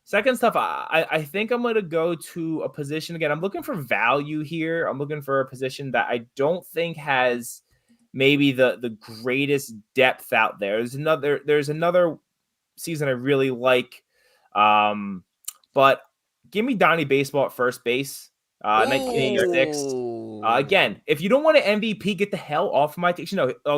second stuff, I think I'm going to go to a position again. I'm looking for value here. I'm looking for a position that I don't think has maybe the greatest depth out there. There's another season I really like, but give me Donnie Baseball at first base, 1986. Again, if you don't want an MVP, get the hell off my team.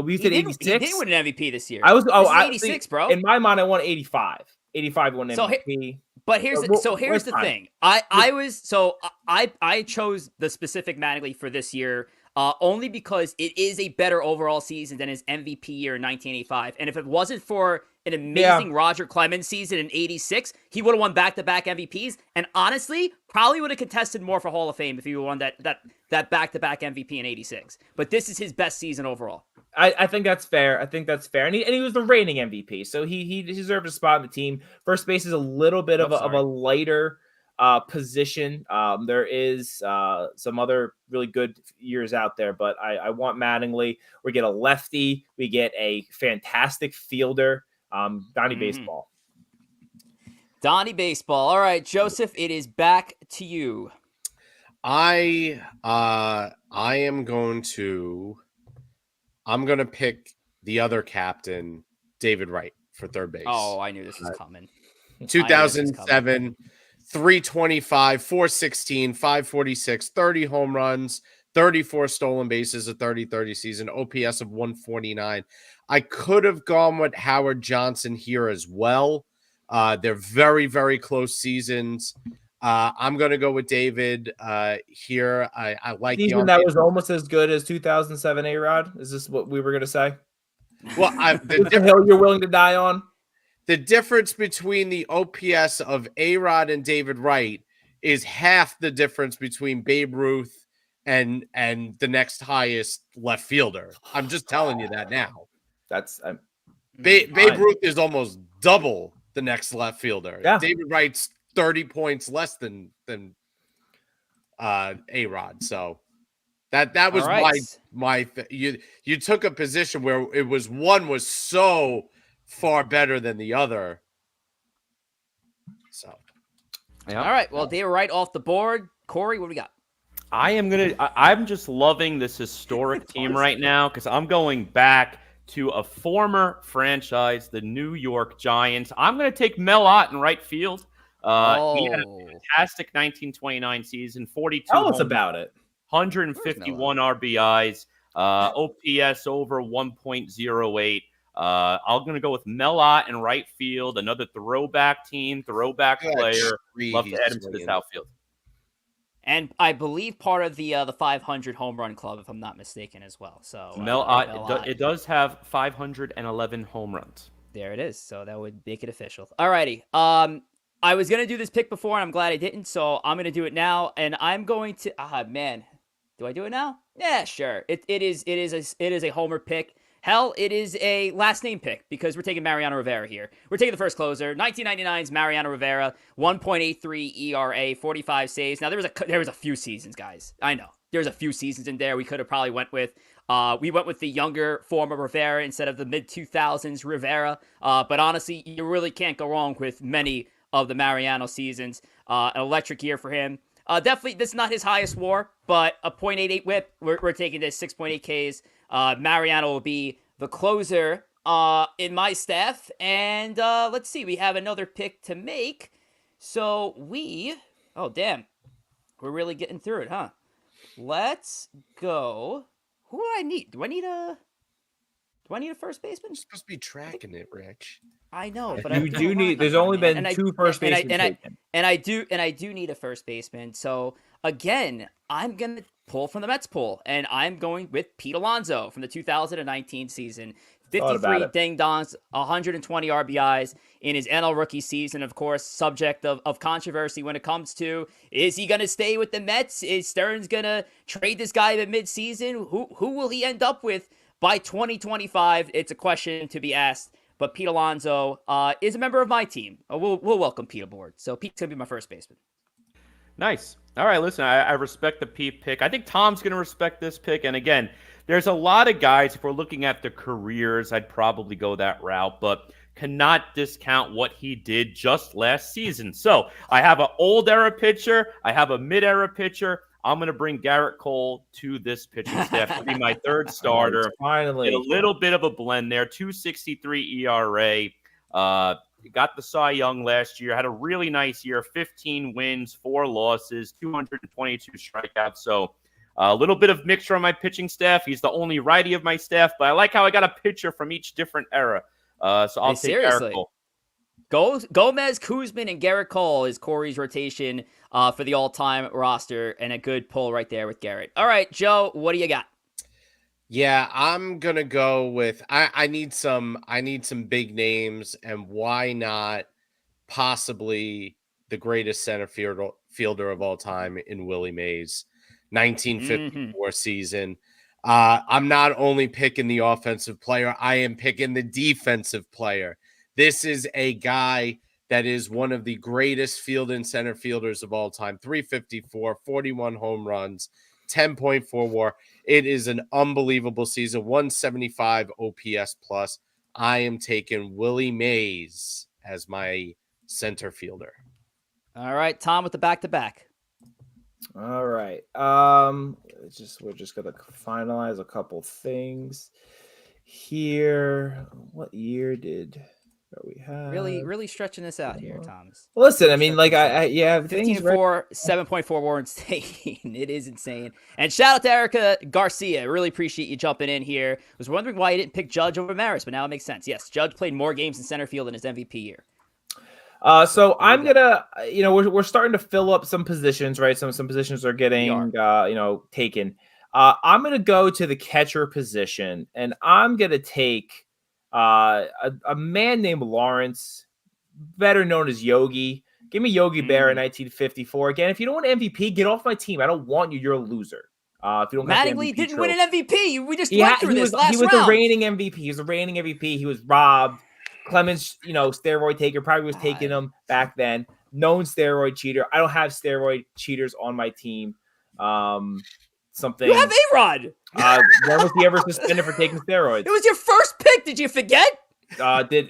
We said 86. He did win an MVP this year. I was 86, bro. In my mind, I want 85. 85 won MVP. But here's the thing. I chose the specific Mattingly for this year only because it is a better overall season than his MVP year in 1985. And if it wasn't for an amazing Roger Clemens season in 86, he would have won back-to-back MVPs. And honestly, probably would have contested more for Hall of Fame if he won that back-to-back MVP in 86. But this is his best season overall. I think that's fair. And he was the reigning MVP, so he deserved a spot on the team. First base is a little bit of a lighter position. There is some other really good years out there, but I want Mattingly. We get a lefty. We get a fantastic fielder. Donnie Baseball. Donnie Baseball. All right, Joseph, it is back to you. I'm going to pick the other captain, David Wright, for third base. Oh, I knew this was coming. 2007, 325, 416, 546, 30 home runs, 34 stolen bases, a 30-30 season, OPS of 149. I could have gone with Howard Johnson here as well. They're very, very close seasons. I'm going to go with David here. I like season that was almost as good as 2007 A-Rod. Is this what we were going to say? Well, the hill you're willing to die on? The difference between the OPS of A-Rod and David Wright is half the difference between Babe Ruth and the next left fielder. I'm just telling you that now. That's Babe Ruth is almost double the next left fielder. Yeah. David Wright's 30 points less than A-Rod. So that was right. you took a position where one was so far better than the other. So all right. Well, they were right off the board. Corey, what do we got? I'm just loving this historic team right now because I'm going back to a former franchise, the New York Giants. I'm going to take Mel Ott in right field. He had a fantastic 1929 season, 42. Tell us about it. 151 RBIs, OPS over 1.08. I'm going to go with Mel Ott in right field, another throwback team, throwback player. Love to add him to this outfield. And I believe part of the 500 home run club, if I'm not mistaken, as well. So Mel Ott, it does have 511 home runs. There it is. So that would make it official. All righty. I was gonna do this pick before, and I'm glad I didn't. So I'm gonna do it now, and I'm going to. Man, do I do it now? Yeah, sure. It is a homer pick. Hell, it is a last name pick because we're taking Mariano Rivera here. We're taking the first closer. 1999's Mariano Rivera, 1.83 ERA, 45 saves. Now there was a few seasons, guys. I know there's a few seasons in there we could have probably went with. We went with the younger form of Rivera instead of the mid 2000s Rivera. But honestly, you really can't go wrong with many of the Mariano seasons. An electric year for him. Definitely, this is not his highest WAR, but a .88 whip. We're taking this 6.8 Ks. Mariano will be the closer in my staff. And let's see, we have another pick to make. So oh, damn. We're really getting through it, huh? Let's go. Who do I need? Do I need a first baseman? You're supposed to be tracking it, Rich. I know, but you do need. There's only been two first basemen taken, and I do need a first baseman. So again, I'm gonna pull from the Mets pool, and I'm going with Pete Alonso from the 2019 season. 53 ding-dongs, 120 RBIs in his NL rookie season. Of course, subject of controversy when it comes to, is he going to stay with the Mets? Is Stearns going to trade this guy at midseason? Who will he end up with by 2025? It's a question to be asked. But Pete Alonso is a member of my team. We'll welcome Pete aboard. So Pete's going to be my first baseman. Nice. All right, listen, I respect the Pete pick. I think Tom's going to respect this pick. And again, there's a lot of guys, if we're looking at the careers, I'd probably go that route, but cannot discount what he did just last season. So I have an old era pitcher. I have a mid-era pitcher. I'm going to bring Garrett Cole to this pitching staff to be my third starter. Finally. Get a little bit of a blend there. 2.63 ERA. Got the Cy Young last year. Had a really nice year. 15 wins, 4 losses, 222 strikeouts. So a little bit of mixture on my pitching staff. He's the only righty of my staff, but I like how I got a pitcher from each different era. So I'll take Garrett Cole. Gomez, Kuzman, and Garrett Cole is Corey's rotation for the all-time roster, and a good pull right there with Garrett. All right, Joe, what do you got? Yeah, I'm gonna go with I need some big names, and why not possibly the greatest center fielder of all time in Willie Mays, 1954 season. I'm not only picking the offensive player, I am picking the defensive player. This is a guy that is one of the greatest field and center fielders of all time. 354, 41 home runs, 10.4 WAR. It is an unbelievable season. 175 OPS plus. I am taking Willie Mays as my center fielder. All right, Tom with the back-to-back. All right. We're just gonna finalize a couple things here. What year did we have? Really stretching this out here, Thomas. Listen, I mean, like I 15-4, 7.4 Warren State. It is insane. And shout out to Erica Garcia. Really appreciate you jumping in here. Was wondering why you didn't pick Judge over Maris, but now it makes sense. Yes, Judge played more games in center field in his MVP year. So I'm gonna, we're starting to fill up some positions, right? Some positions are getting, taken. I'm gonna go to the catcher position, and I'm gonna take a man named Lawrence, better known as Yogi. Give me Yogi Berra in 1954. Again, if you don't want MVP, get off my team. I don't want you. You're a loser. If you don't Mattingly didn't win an MVP. We just went through this last round. He was the reigning MVP. He was the reigning MVP. He was robbed. Clemens, steroid taker, probably was taking him back then. Known steroid cheater. I don't have steroid cheaters on my team. Something. You have A-Rod. When was he ever suspended for taking steroids? It was your first pick. Did you forget?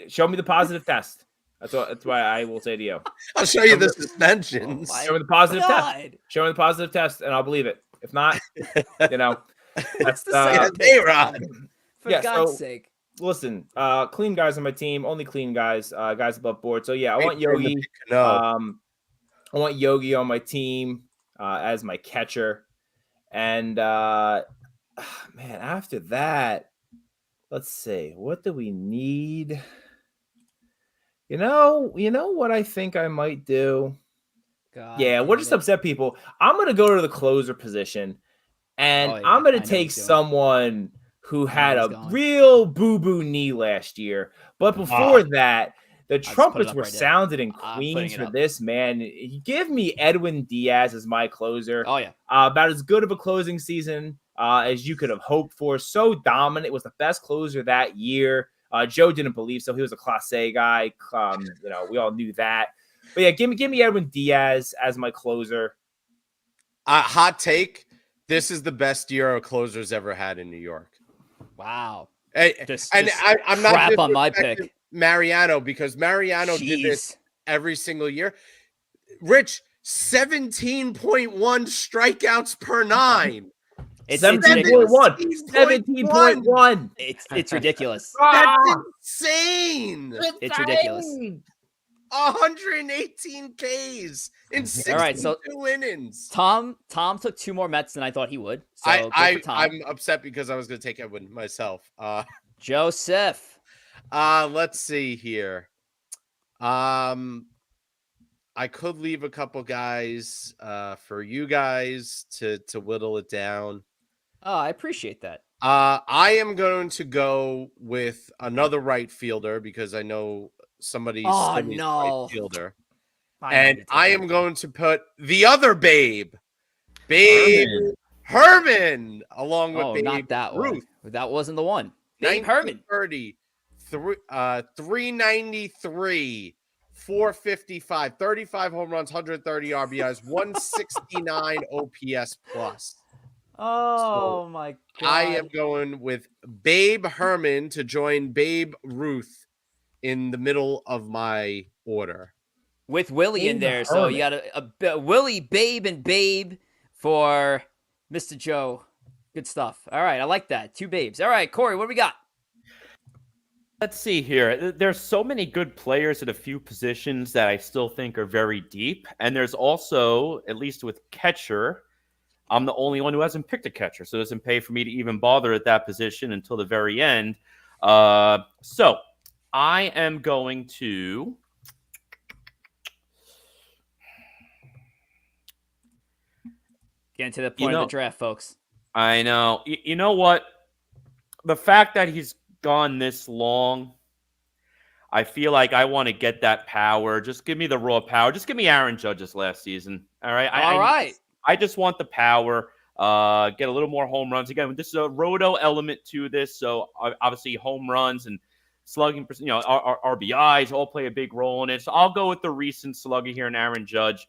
Show me the positive test. That's why I will say to you. I'll show you the suspensions. Show me the positive test. Show me the positive test, and I'll believe it. If not, that's A-Rod. For God's sake. Listen, clean guys on my team, only clean guys, guys above board. So yeah, I want Yogi. I want Yogi on my team as my catcher. And man, after that, let's see, what do we need? You know what I think I might do? We'll just upset people. I'm gonna go to the closer position, and I'm gonna take someone who had a real boo-boo knee last year. But before that, the trumpets were sounded in Queens for this man. Give me Edwin Diaz as my closer. Oh, yeah. About as good of a closing season as you could have hoped for. So dominant. It was the best closer that year. Joe didn't believe so. He was a Class A guy. We all knew that. But yeah, give me Edwin Diaz as my closer. Hot take. This is the best year a closer's ever had in New York. Wow. I'm not crap on my pick. Mariano, because Mariano did this every single year. Rich, 17.1 strikeouts per 9. It's 17.1. 17.1. It's ridiculous. That's insane. It's ridiculous. 118 Ks in 62 innings. Tom took 2 more Mets than I thought he would. So I'm upset because I was going to take Edwin myself. Joseph. Let's see here. I could leave a couple guys for you guys to whittle it down. Oh, I appreciate that. I am going to go with another right fielder because I know somebody's right fielder. And I am going to put the other Babe Herman, along with Babe not that Ruth. One. That wasn't the one. Babe Herman. 393, 455, 35 home runs, 130 RBIs, 169 OPS plus. Oh, my God. I am going with Babe Herman to join Babe Ruth in the middle of my order. With Willie in there. So you got a Willie, Babe, and Babe for Mr. Joe. Good stuff. All right. I like that. 2 Babes. All right, Corey, what do we got? Let's see here. There's so many good players at a few positions that I still think are very deep. And there's also, at least with catcher, I'm the only one who hasn't picked a catcher. So it doesn't pay for me to even bother at that position until the very end. So I am going to... Getting to the point of the draft, folks. I know. You know what? The fact that he's gone this long, I feel like I want to get that power. Just give me the raw power. Just give me Aaron Judge's last season. All right. I just want the power. Get a little more home runs. Again, this is a roto element to this. So obviously home runs and slugging, RBIs all play a big role in it. So I'll go with the recent slugger here in Aaron Judge.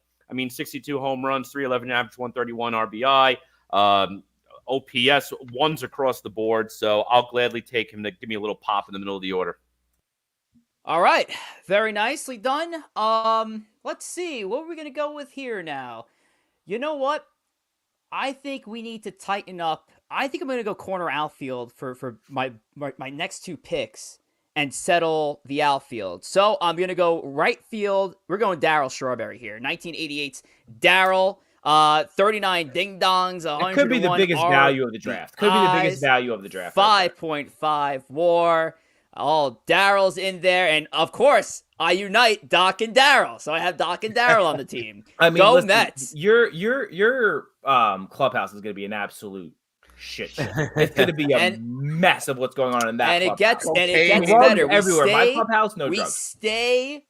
62 home runs, 311 average, 131 RBI. OPS, ones across the board. So I'll gladly take him to give me a little pop in the middle of the order. All right, very nicely done. Let's see, what are we gonna go with here now? You know what? I think we need to tighten up. I think I'm gonna go corner outfield for my next two picks and settle the outfield. So I'm gonna go right field. We're going Darryl Strawberry here, 1988's Darryl. 39 ding dongs, It could be the 101 biggest value of the draft. Could be the biggest value of the draft. 5.5 WAR. Oh, Darryl's in there, and of course, I unite Doc and Darryl. So I have Doc and Darryl on the team. I mean, go listen, Mets! Your clubhouse is going to be an absolute shit show. It's going to be a mess of what's going on in that. And clubhouse. it gets better. Everywhere. My clubhouse, no drugs.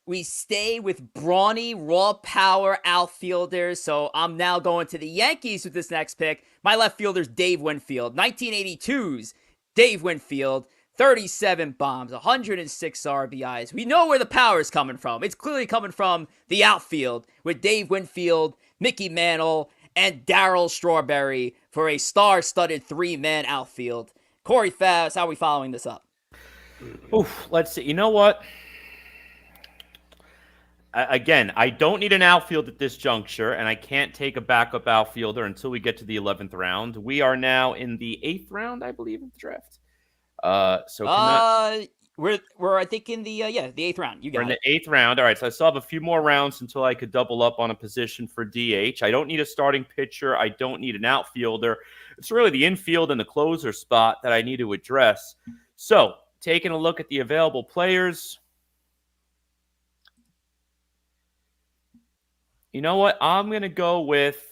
We stay with brawny, raw power outfielders. So I'm now going to the Yankees with this next pick. My left fielder's Dave Winfield, 1982's Dave Winfield. 37 bombs, 106 RBIs. We know where the power is coming from. It's clearly coming from the outfield with Dave Winfield, Mickey Mantle, and Darryl Strawberry for a star-studded three-man outfield. Corey Favs, how are we following this up? Oof, let's see. You know what? Again, I don't need an outfield at this juncture, and I can't take a backup outfielder until we get to the 11th round. We are now in the 8th round, I believe, of the draft. We're I think in the 8th round. We're in the 8th round. All right, so I still have a few more rounds until I could double up on a position for DH. I don't need a starting pitcher. I don't need an outfielder. It's really the infield and the closer spot that I need to address. So, taking a look at the available players. You know what? I'm going to go with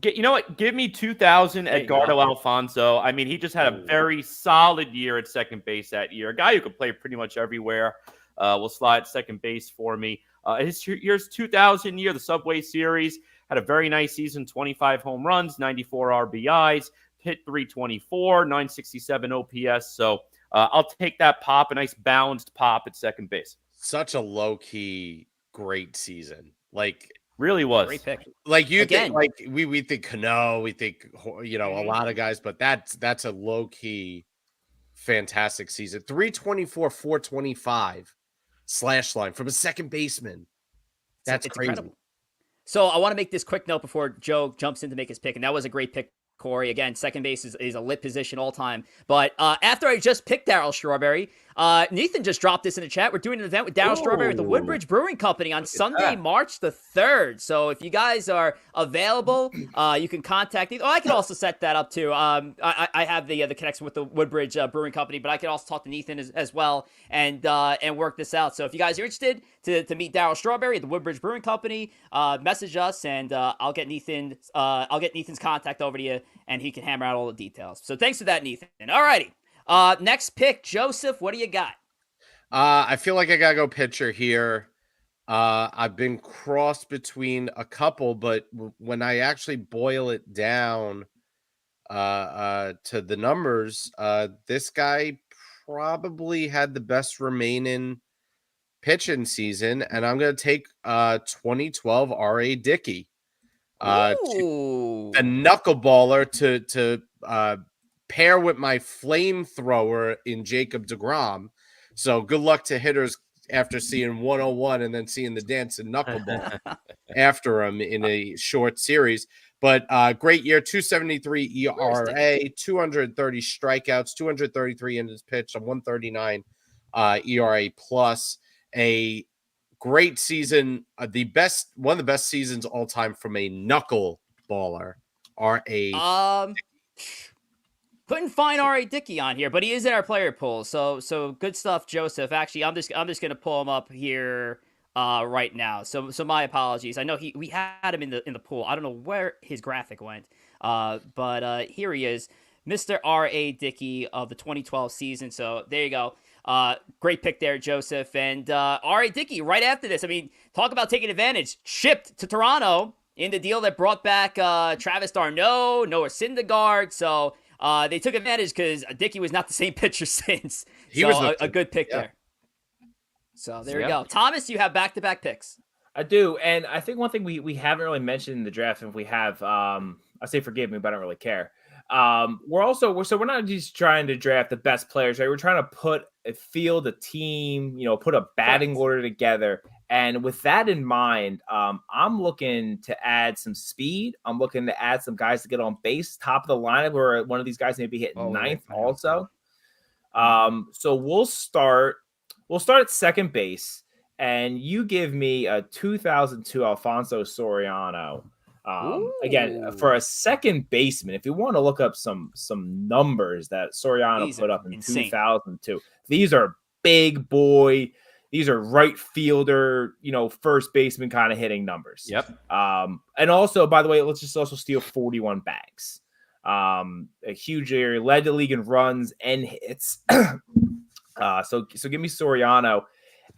give me 2000 Edgardo Alfonso. I mean, he just had a very solid year at second base that year. A guy who could play pretty much everywhere. Will slide second base for me. His year's 2000 year, the Subway Series, had a very nice season, 25 home runs, 94 RBIs, hit 324, 967 OPS. So I'll take that pop, a nice balanced pop at second base. Such a low-key great season. Really was. Great pick. We think Cano, we think a lot of guys, but that's a low key fantastic season. 324, 425 slash line from a second baseman. That's crazy. Incredible. So I want to make this quick note before Joe jumps in to make his pick, and that was a great pick, Corey. Again, second base is a lit position all time. But after I just picked Darryl Strawberry, Nathan just dropped this in the chat. We're doing an event with Darryl Strawberry at the Woodbridge Brewing Company on Sunday, March the 3rd. So if you guys are available, you can contact me. Oh, I can also set that up too. I have the connection with the Woodbridge Brewing Company, but I can also talk to Nathan as well and work this out. So if you guys are interested to meet Darryl Strawberry at the Woodbridge Brewing Company, message us and I'll get Nathan's contact over to you and he can hammer out all the details. So thanks for that, Nathan. Alrighty. Next pick, Joseph, what do you got? I feel like I gotta go pitcher here. I've been crossed between a couple, but when I actually boil it down to the numbers, this guy probably had the best remaining pitching season, and I'm gonna take 2012 R.A. Dickey. A knuckleballer to pair with my flamethrower in Jacob deGrom. So good luck to hitters after seeing 101 and then seeing the dancing knuckleball after him in a short series. But great year, 273 ERA, 230 strikeouts, 233 innings pitched, a 139 ERA plus. A great season, one of the best seasons all time from a knuckleballer. Couldn't find R.A. Dickey on here, but he is in our player pool. So good stuff, Joseph. Actually, I'm just gonna pull him up here right now. So my apologies. I know we had him in the pool. I don't know where his graphic went. But here he is, Mr. R.A. Dickey of the 2012 season. So there you go. Great pick there, Joseph. And R.A. Dickey right after this. I mean, talk about taking advantage. Shipped to Toronto in the deal that brought back Travis d'Arnaud, Noah Syndergaard. So they took advantage because Dickey was not the same pitcher since. He was a good pick there. So there you go. Thomas, you have back-to-back picks. I do. And I think one thing we haven't really mentioned in the draft, and if we have, I say forgive me, but I don't really care. We're not just trying to draft the best players, right? We're trying to put field a team, put a batting order together. And with that in mind, I'm looking to add some speed. I'm looking to add some guys to get on base, top of the lineup, or one of these guys may be hitting ninth also. So we'll start at second base, and you give me a 2002 Alfonso Soriano. Again, for a second baseman, if you want to look up some numbers that Soriano put up in 2002, these are big boy. These are right fielder, first baseman kind of hitting numbers. Yep. And also, by the way, let's just also steal 41 bags. A huge area, led the league in runs and hits. So give me Soriano.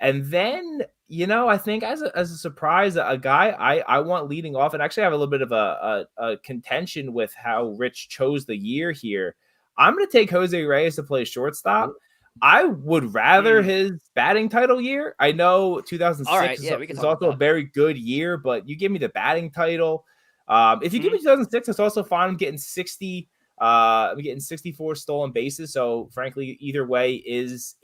And then, I think as a surprise, a guy I want leading off, and actually I have a little bit of a contention with how Rich chose the year here. I'm going to take Jose Reyes to play shortstop. I would rather his batting title year. I know 2006 is also a very good year, but you give me the batting title. If you give me 2006, it's also fine. I'm getting 60. I'm getting 64 stolen bases. So frankly, either way is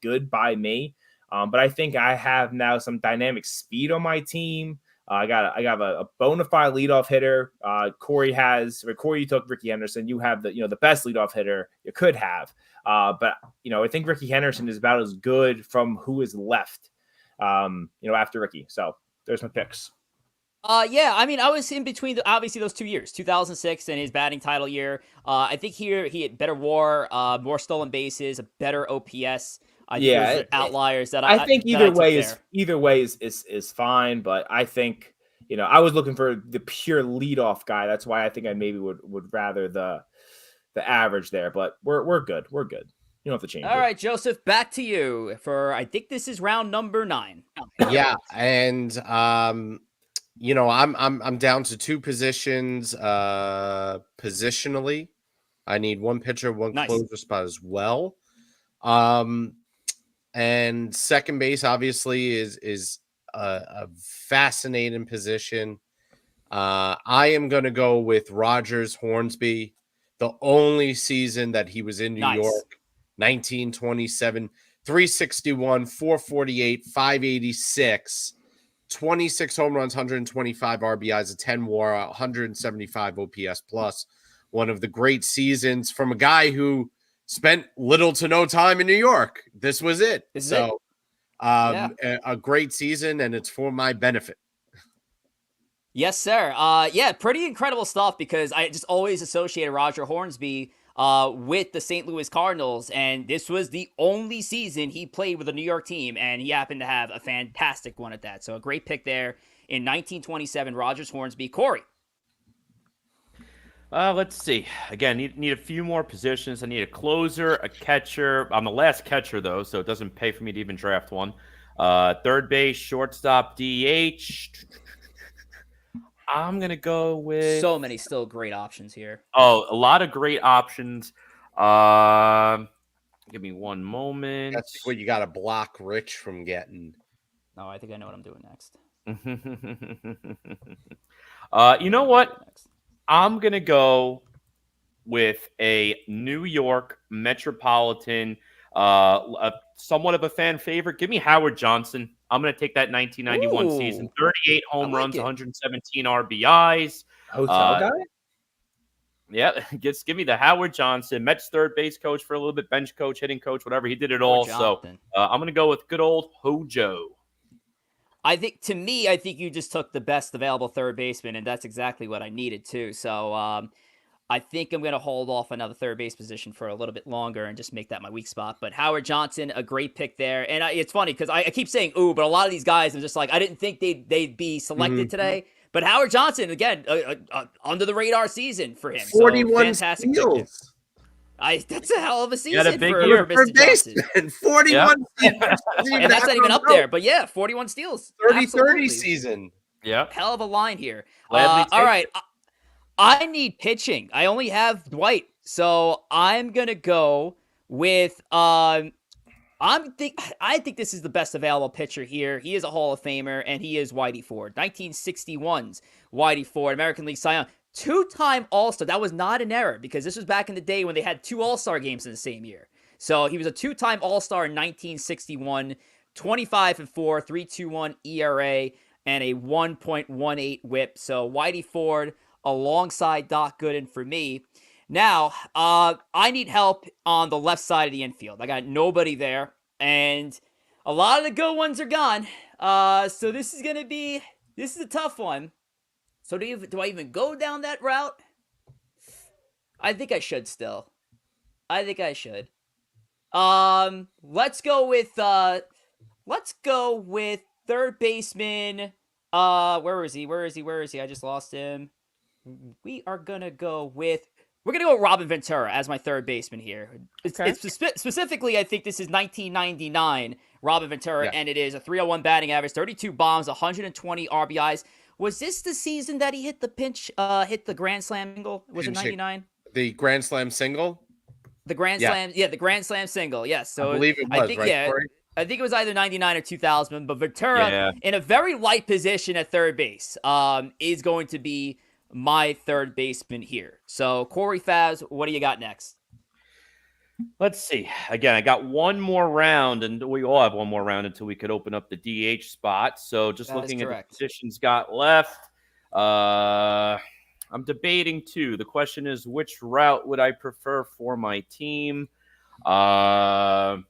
good by me. But I think I have now some dynamic speed on my team. I got a bona fide leadoff hitter. Corey, you took Ricky Henderson. You have the best leadoff hitter you could have. But I think Ricky Henderson is about as good from who is left. After Ricky. So there's my picks. Yeah, I mean, I was in between obviously those 2 years, 2006 and his batting title year. I think here he had better WAR, more stolen bases, a better OPS. Outliers that I think either way is fine, but I think I was looking for the pure leadoff guy. That's why I think I maybe would rather the average there. But we're good. We're good. You don't have to change. All right, Joseph, back to you for I think this is round number 9. Yeah, and I'm down to 2 positions. Positionally, I need 1 pitcher, 1 closer spot as well. And second base obviously is a fascinating position. I am going to go with Rogers Hornsby. The only season that he was in New York, 1927, 361, 448, 586, 26 home runs, 125 RBIs, a 10 WAR, 175 OPS plus. One of the great seasons from a guy who spent little to no time in New York. This was it. A great season, and it's for my benefit. Yes, sir. Pretty incredible stuff because I just always associated Roger Hornsby with the St. Louis Cardinals, and this was the only season he played with a New York team, and he happened to have a fantastic one at that. So a great pick there in 1927, Rogers Hornsby. Corey. Let's see. Again, need a few more positions. I need a closer, a catcher. I'm the last catcher, though, so it doesn't pay for me to even draft one. Third base, shortstop, DH. I'm going to go with... So many still great options here. Oh, a lot of great options. Give me one moment. That's what you got to block Rich from getting. No, I think I know what I'm doing next. You know what? I'm going to go with a New York Metropolitan, somewhat of a fan favorite. Give me Howard Johnson. I'm going to take that 1991 season. 38 home runs, 117 RBIs. Hotel guy? Yeah, just give me the Howard Johnson, Mets third base coach for a little bit, bench coach, hitting coach, whatever. He did it all. So I'm going to go with good old Hojo. I think you just took the best available third baseman, and that's exactly what I needed too. So I think I'm going to hold off another third base position for a little bit longer and just make that my weak spot. But Howard Johnson, a great pick there. And it's funny because I keep saying, ooh, but a lot of these guys are just like, I didn't think they'd be selected today. But Howard Johnson, again, under the radar season for him. 41 so, fantastic steals. That's a hell of a season a big for year. Mr. Johnson. 41 and that's not even up there. But yeah, 41 steals. 30-30 season. Yeah. Hell of a line here. All right. I need pitching. I only have Dwight. So I'm going to go with I think this is the best available pitcher here. He is a Hall of Famer, and he is Whitey Ford. 1961's Whitey Ford, American League Cy Young. 2-time All-Star. That was not an error because this was back in the day when they had 2 All-Star games in the same year. So he was a two-time All-Star in 1961, 25-4, 3.21 ERA, and a 1.18 WHIP. So Whitey Ford alongside Doc Gooden for me. Now, I need help on the left side of the infield. I got nobody there, and a lot of the good ones are gone. So this is a tough one. So do I even go down that route? I think I should still. I think I should. Let's go with third baseman. Where is he? I just lost him. We're gonna go with Robin Ventura as my third baseman here. Specifically, I think this is 1999 Robin Ventura, and it is a 301 batting average, 32 bombs, 120 RBIs. Was this the season that he hit the Grand Slam single? Was it 99? The Grand Slam single? The Grand Slam, the Grand Slam single, yes. So I believe it was, I think it was either 99 or 2000, but Ventura, in a very light position at third base, is going to be my third baseman here. So, Corey Fabs, what do you got next? Let's see. Again, I got one more round, and we all have one more round until we could open up the DH spot. So, just looking at the positions got left, I'm debating too. The question is, which route would I prefer for my team? You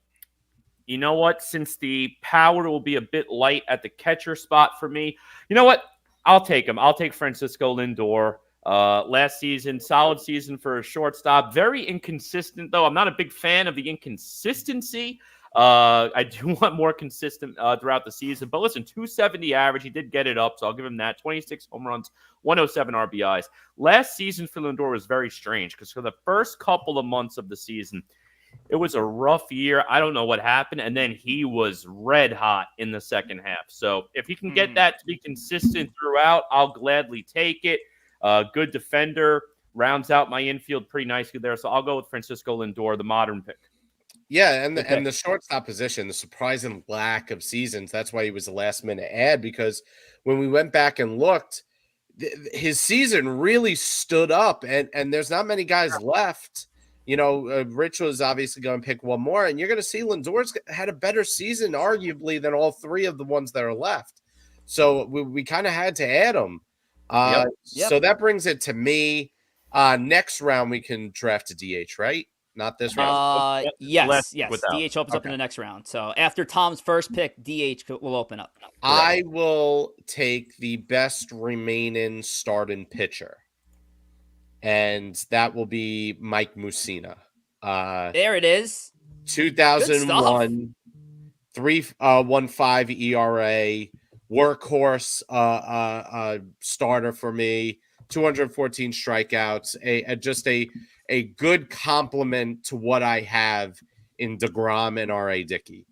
know what? Since the power will be a bit light at the catcher spot for me, you know what? I'll take him. I'll take Francisco Lindor. Last season, solid season for a shortstop. Very inconsistent, though. I'm not a big fan of the inconsistency. I do want more consistent throughout the season. But listen, 270 average. He did get it up, so I'll give him that. 26 home runs, 107 RBIs. Last season for Lindor was very strange because for the first couple of months of the season, it was a rough year. I don't know what happened. And then he was red hot in the second half. So if he can get that to be consistent throughout, I'll gladly take it. Good defender, rounds out my infield pretty nicely there. So I'll go with Francisco Lindor, the modern pick. Yeah, and the shortstop position, the surprising lack of seasons. That's why he was a last-minute add, because when we went back and looked, his season really stood up, and there's not many guys left. You know, Rich was obviously going to pick one more, and you're going to see Lindor's had a better season, arguably, than all three of the ones that are left. So we kind of had to add him. So that brings it to me. Next round, we can draft a DH, right? Not this round. Yes. DH opens up in the next round. So after Tom's first pick, DH will open up. I will take the best remaining starting pitcher, and that will be Mike Mussina. There it is. 2001, 3.15 ERA, workhorse starter for me. 214 strikeouts. Just a good compliment to what I have in DeGrom and R.A. Dickey.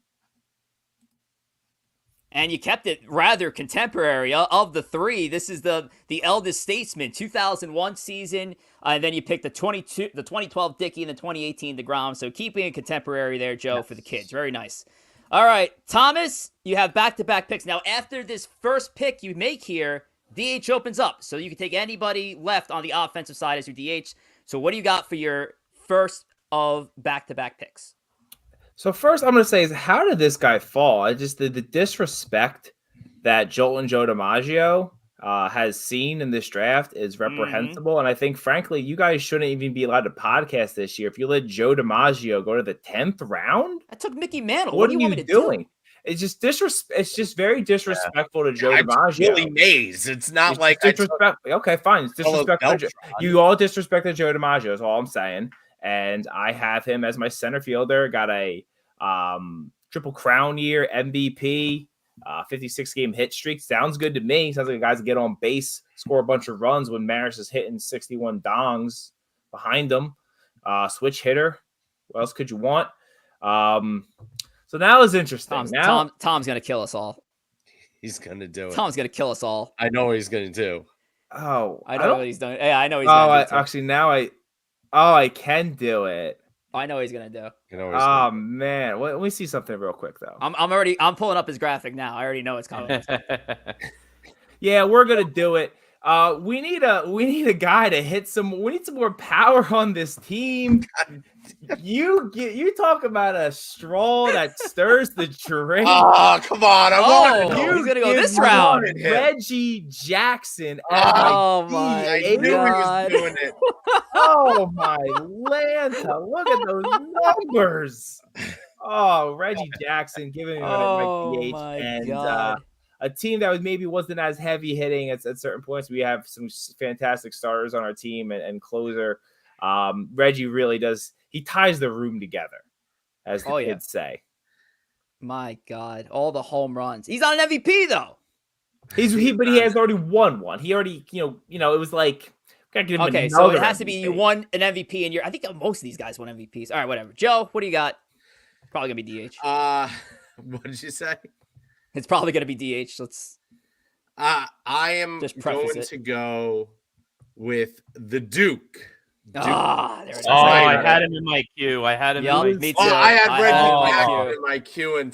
And you kept it rather contemporary. Of the three, this is the eldest statesman, 2001 season, and then you picked the 2012 Dickey and the 2018 DeGrom. So keeping it contemporary there, Joe, for the kids. Very nice. All right, Thomas, you have back-to-back picks. Now, after this first pick you make here, DH opens up. So you can take anybody left on the offensive side as your DH. So what do you got for your first of back-to-back picks? So first I'm going to say is, how did this guy fall? I just the disrespect that Joel and Joe DiMaggio has seen in this draft is reprehensible. And I think, frankly, you guys shouldn't even be allowed to podcast this year. If you let Joe DiMaggio go to the 10th round, I took Mickey Mantle. What are you doing? It's just it's just very disrespectful to Joe DiMaggio. Willie Mays. It's not it's like disrespectful. Okay, fine. It's disrespectful. You all disrespected Joe DiMaggio is all I'm saying. And I have him as my center fielder. Got a Triple Crown year, MVP, 56-game hit streak. Sounds good to me. Sounds like a guys get on base, score a bunch of runs when Maris is hitting 61 dongs behind them. Switch hitter. What else could you want? So that was interesting. Tom's going to kill us all. He's going to do it. Tom's going to kill us all. I know what he's going to do. Oh, I know what he's doing. Yeah, I know he's going to do it. Actually, now I can do it. I know what he's going to do. Man. Let me see something real quick, though. I'm pulling up his graphic now. I already know it's coming. Yeah, we're going to do it. We need a guy to hit some. We need some more power on this team. You talk about a straw that stirs the drink. Oh, come on. I wanted Oh, him. he's gonna go give this round. wanted him. Reggie Jackson. Oh as my I DH. knew he was God. doing it. Oh my Lanta! Look at those numbers. Oh, Reggie Jackson giving him Oh a DH, my and God. a team that maybe wasn't as heavy hitting at certain points. We have some fantastic starters on our team and closer. Reggie really does. He ties the room together, as the kids say. My God, all the home runs. He's not an MVP though. But he has already won one. He already, it was like, gotta give him Okay, so it another has to be you MVP. won an MVP in your. I think most of these guys won MVPs. All right, whatever. Joe, what do you got? Probably gonna be DH. What did you say? It's probably gonna be DH. Let's. I am Just preface going it. to go with the Duke. There it is. Oh, I Snyder. had him in my queue. I had him Yup, in my me queue. too. Well, I had I Reggie had him in my Jackson queue. in my queue, and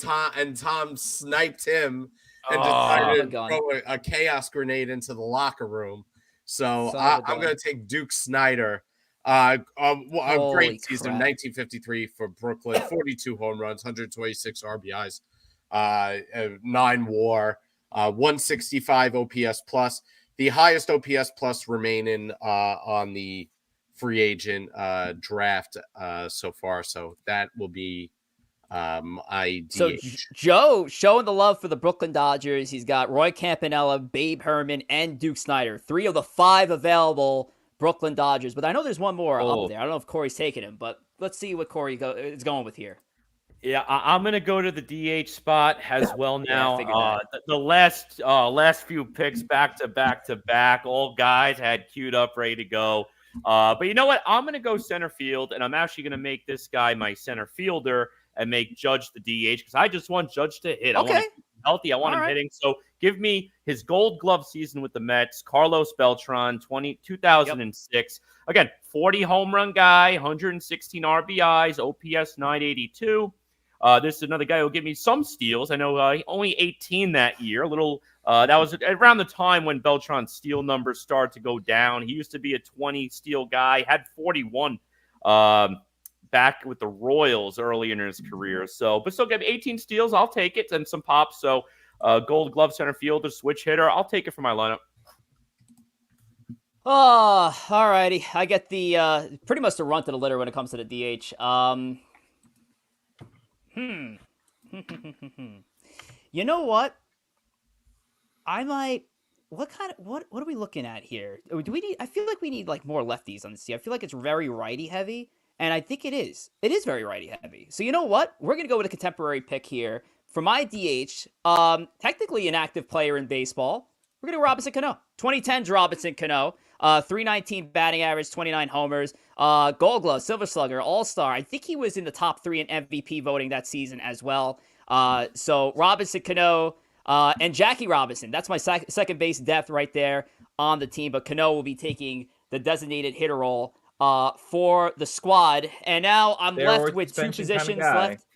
Tom sniped him and Son decided of a to gun. throw a chaos grenade into the locker room. So Son of a I'm gun. going to take Duke Snyder. A Holy great season, crap. 1953 for Brooklyn, 42 home runs, 126 RBIs, 9 WAR, 165 OPS plus, the highest OPS plus remaining on the free agent draft so far. So that will be IDH. So Joe showing the love for the Brooklyn Dodgers. He's got Roy Campanella, Babe Herman, and Duke Snyder. 3 of the 5 available Brooklyn Dodgers. But I know there's one more up there. I don't know if Corey's taking him, but let's see what Corey is going with here. Yeah, I'm going to go to the DH spot as well now. I figured that. The last few picks back to back, all guys had queued up, ready to go. But you know what? I'm going to go center field, and I'm actually going to make this guy my center fielder and make Judge the DH because I just want Judge to hit. I want him healthy. I want him hitting. So give me his Gold Glove season with the Mets, Carlos Beltran, 2006. Again, 40 home run guy, 116 RBIs, OPS 982. This is another guy who'll give me some steals. I know only 18 that year. That was around the time when Beltran's steal numbers started to go down. He used to be a 20 steal guy, had 41 back with the Royals early in his career. So, but still give me 18 steals. I'll take it, and some pops. So, Gold Glove center fielder, switch hitter. I'll take it for my lineup. Oh, all righty. I get the pretty much the runt of the litter when it comes to the DH. You know what? I might. What are we looking at here? Do we need? I feel like we need like more lefties on this team. I feel like it's very righty heavy, and I think it is. It is very righty heavy. So you know what? We're gonna go with a contemporary pick here for my DH. Technically an active player in baseball. We're gonna go Robinson Cano. 2010's Robinson Cano. 319 batting average, 29 homers, Gold Glove, Silver Slugger, All-Star. I think he was in the top 3 in MVP voting that season as well. So Robinson Cano and Jackie Robinson. That's my second base depth right there on the team. But Cano will be taking the designated hitter role for the squad. And now I'm left with 2 positions left.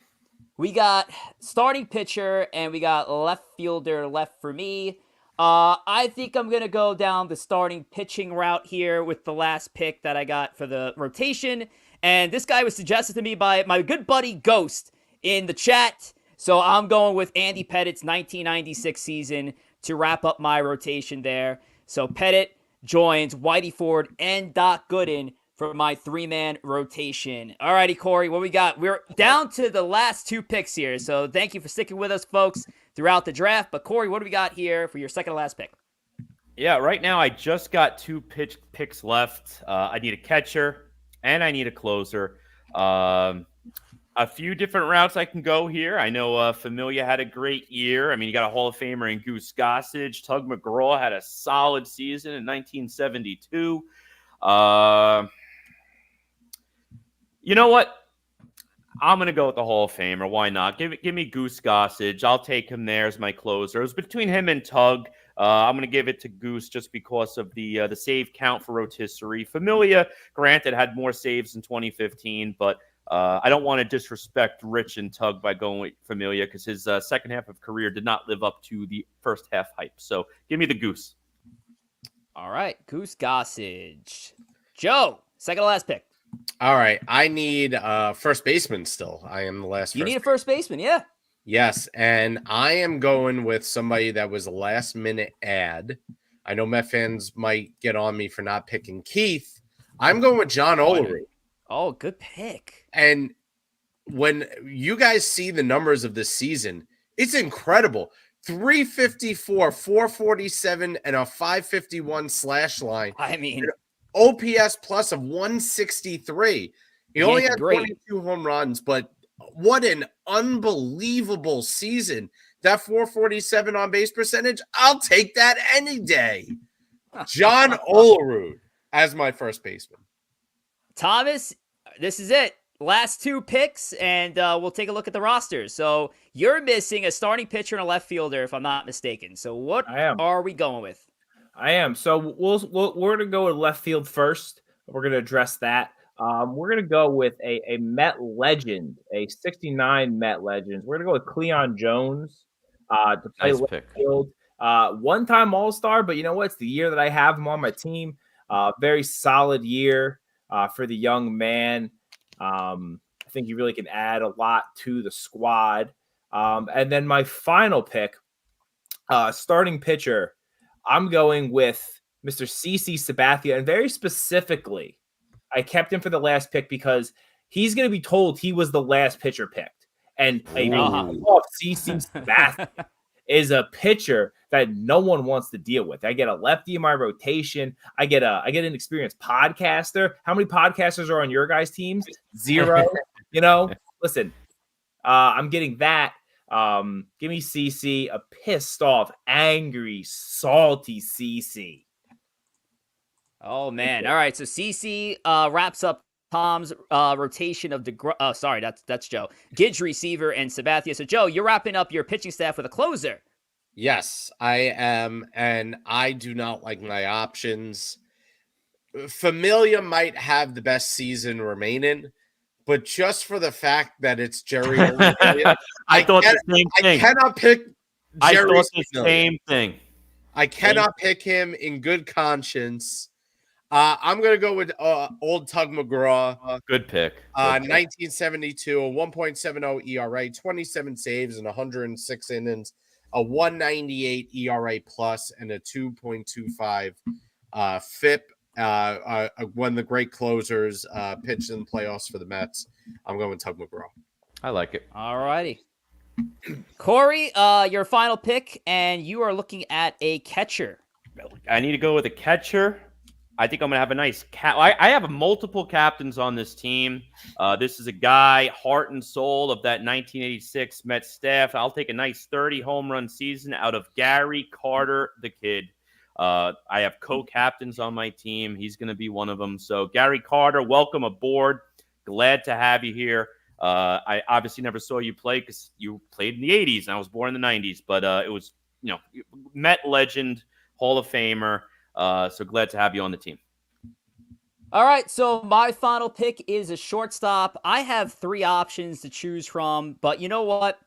We got starting pitcher and we got left fielder left for me. I think I'm going to go down the starting pitching route here with the last pick that I got for the rotation. And this guy was suggested to me by my good buddy Ghost in the chat. So I'm going with Andy Pettit's 1996 season to wrap up my rotation there. So Pettit joins Whitey Ford and Doc Gooden for my 3-man rotation. All righty, Corey, what we got? We're down to the last 2 picks here. So thank you for sticking with us, folks, throughout the draft. But Corey, what do we got here for your second to last pick? Yeah, right now I just got 2 picks left. I need a catcher and I need a closer. A few different routes I can go here. I know Familia had a great year. I mean, you got a Hall of Famer in Goose Gossage. Tug McGraw had a solid season in 1972. You know what? I'm going to go with the Hall of Famer. Why not? Give me Goose Gossage. I'll take him there as my closer. It was between him and Tug. I'm going to give it to Goose just because of the save count for rotisserie. Familia, granted, had more saves in 2015, but I don't want to disrespect Rich and Tug by going with Familia because his second half of career did not live up to the first half hype. So give me the Goose. All right, Goose Gossage. Joe, second to last pick. All right. I need first baseman still. I am the last You first need a first baseman, yeah. Yes, and I am going with somebody that was a last minute ad. I know Met fans might get on me for not picking Keith. I'm going with John Olerud. Oh, good pick. And when you guys see the numbers of this season, it's incredible. 354, 447, and a 551 slash line. I mean, OPS plus of 163. He only had 22 home runs, but what an unbelievable season. That 447 on base percentage, I'll take that any day. John Olerud as my first baseman. Thomas, this is it. Last two picks, and we'll take a look at the rosters. So you're missing a starting pitcher and a left fielder, if I'm not mistaken. So what are we going with? I am. So we're going to go with left field first. We're going to address that. We're going to go with a Met legend, a 69 Met legend. We're going to go with Cleon Jones to play left field. One-time All-Star, but you know what? It's the year that I have him on my team. Very solid year for the young man. I think he really can add a lot to the squad. And then my final pick, starting pitcher, I'm going with Mr. CC Sabathia. And very specifically, I kept him for the last pick because he's going to be told he was the last pitcher picked. And CC Sabathia is a pitcher that no one wants to deal with. I get a lefty in my rotation. I get an experienced podcaster. How many podcasters are on your guys' teams? 0. Listen, I'm getting that. Give me CC, a pissed off, angry, salty CC. Oh man! All right, so CC wraps up Tom's rotation of that's Joe. Gidge receiver and Sabathia. So Joe, you're wrapping up your pitching staff with a closer. Yes, I am, and I do not like my options. Familia might have the best season remaining, but just for the fact that it's Jerry Familia, I thought the same thing. I cannot pick Jerry. I thought the same thing. I cannot pick him in good conscience. I'm going to go with old Tug McGraw. Good pick. 1972, a 1.70 ERA, 27 saves and 106 innings, a 198 ERA plus, and a 2.25 FIP. One of the great closers pitched in the playoffs for the Mets. I'm going with Tug McGraw. I like it. All righty. Corey, your final pick, and you are looking at a catcher. I need to go with a catcher. I think I'm going to have a nice I have multiple captains on this team. This is a guy, heart and soul of that 1986 Mets staff. I'll take a nice 30 home run season out of Gary Carter, the kid. I have co-captains on my team. He's going to be one of them. So Gary Carter, welcome aboard. Glad to have you here. I obviously never saw you play because you played in the 80s and I was born in the 90s. But it was, Met legend, Hall of Famer. So glad to have you on the team. All right, so my final pick is a shortstop. I have 3 options to choose from, but you know what?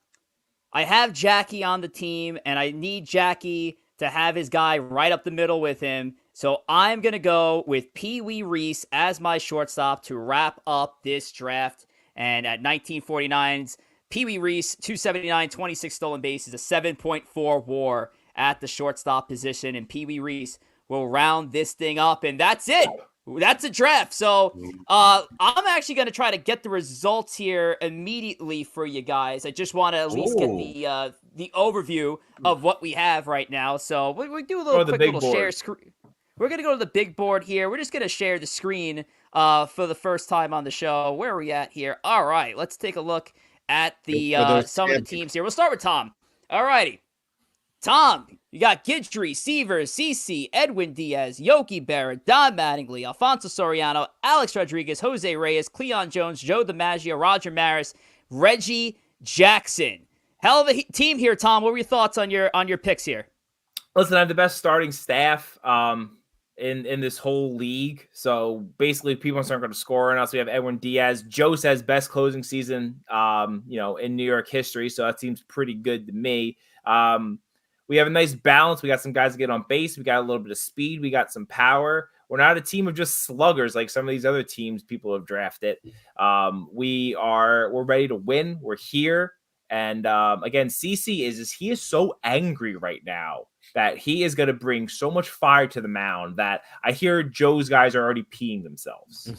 I have Jackie on the team, and I need Jackie to have his guy right up the middle with him. So I'm going to go with Pee Wee Reese as my shortstop to wrap up this draft. And at 1949's Pee Wee Reese, 279, 26 stolen bases, a 7.4 WAR at the shortstop position, and Pee Wee Reese will round this thing up, and that's it. That's a draft. So I'm actually going to try to get the results here immediately for you guys. I just want to at least get the overview of what we have right now. So we do a little quick little share screen. We're going to go to the big board here. We're just going to share the screen for the first time on the show. Where are we at here? All right, let's take a look at the some of the teams here. We'll start with Tom. All righty. Tom, you got Guidry, Seaver, CC, Edwin Diaz, Yogi Berra, Don Mattingly, Alfonso Soriano, Alex Rodriguez, Jose Reyes, Cleon Jones, Joe DiMaggio, Roger Maris, Reggie Jackson. Hell of a team here, Tom. What were your thoughts on your picks here? Listen, I have the best starting staff in this whole league. So basically, people aren't going to score. And also, we have Edwin Diaz. Joe says best closing season, in New York history. So that seems pretty good to me. we have a nice balance. We got some guys that get on base. We got a little bit of speed. We got some power. We're not a team of just sluggers like some of these other teams people have drafted. We're ready to win. We're here. And again, CC he is so angry right now that he is going to bring so much fire to the mound that I hear Joe's guys are already peeing themselves.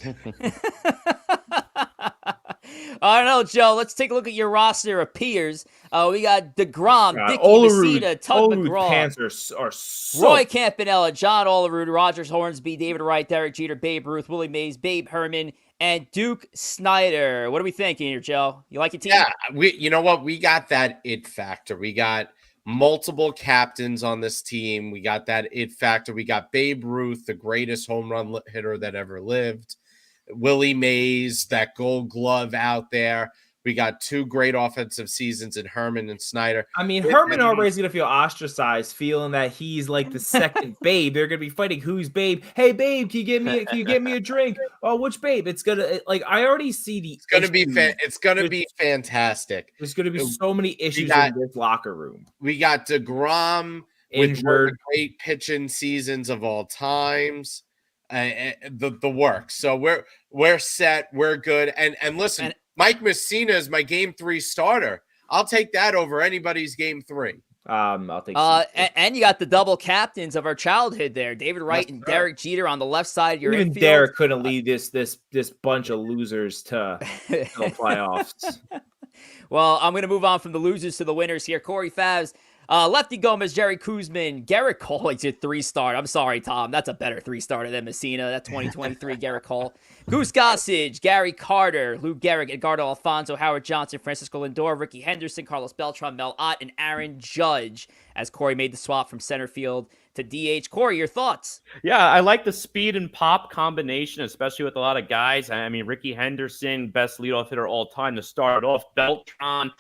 I don't know, Joe. Let's take a look at your roster of peers. We got DeGrom, Dickey, Olerud, Messina, Tug Olerud McGraw, pants are so... Roy Campanella, John Olerud, Rogers Hornsby, David Wright, Derek Jeter, Babe Ruth, Willie Mays, Babe Herman, and Duke Snyder. What are we thinking here, Joe? You like your team? Yeah, you know what? We got that it factor. We got multiple captains on this team. We got that it factor. We got Babe Ruth, the greatest home run hitter that ever lived. Willie Mays, that Gold Glove out there. We got two great offensive seasons in Herman and Snyder. I mean, Herman already is going to feel ostracized, feeling that he's like the second Babe. They're going to be fighting who's Babe. Hey, Babe, can you get me a drink? Oh, which Babe? It's gonna I already see the. It's gonna be fantastic. There's going to be so many issues in this locker room. We got DeGrom with one of the great pitching seasons of all times. The work. So we're set. We're good. And listen. Mike Messina is my game 3 starter. I'll take that over anybody's game 3. I'll take. And you got the double captains of our childhood there, David Wright and Derek Jeter on the left side of your Even infield. Derek couldn't lead this bunch of losers to the playoffs. Well, I'm going to move on from the losers to the winners here. Corey Favs, Lefty Gomez, Jerry Kuzman, Garrett Cole. He's a 3-star. I'm sorry, Tom. That's a better 3-star than Messina. That 2023 Garrett Cole. Goose Gossage, Gary Carter, Lou Gehrig, Edgardo Alfonso, Howard Johnson, Francisco Lindor, Ricky Henderson, Carlos Beltran, Mel Ott, and Aaron Judge as Corey made the swap from center field to DH. Corey, your thoughts? Yeah, I like the speed and pop combination, especially with a lot of guys. I mean, Ricky Henderson, best leadoff hitter all time to start off. Beltran,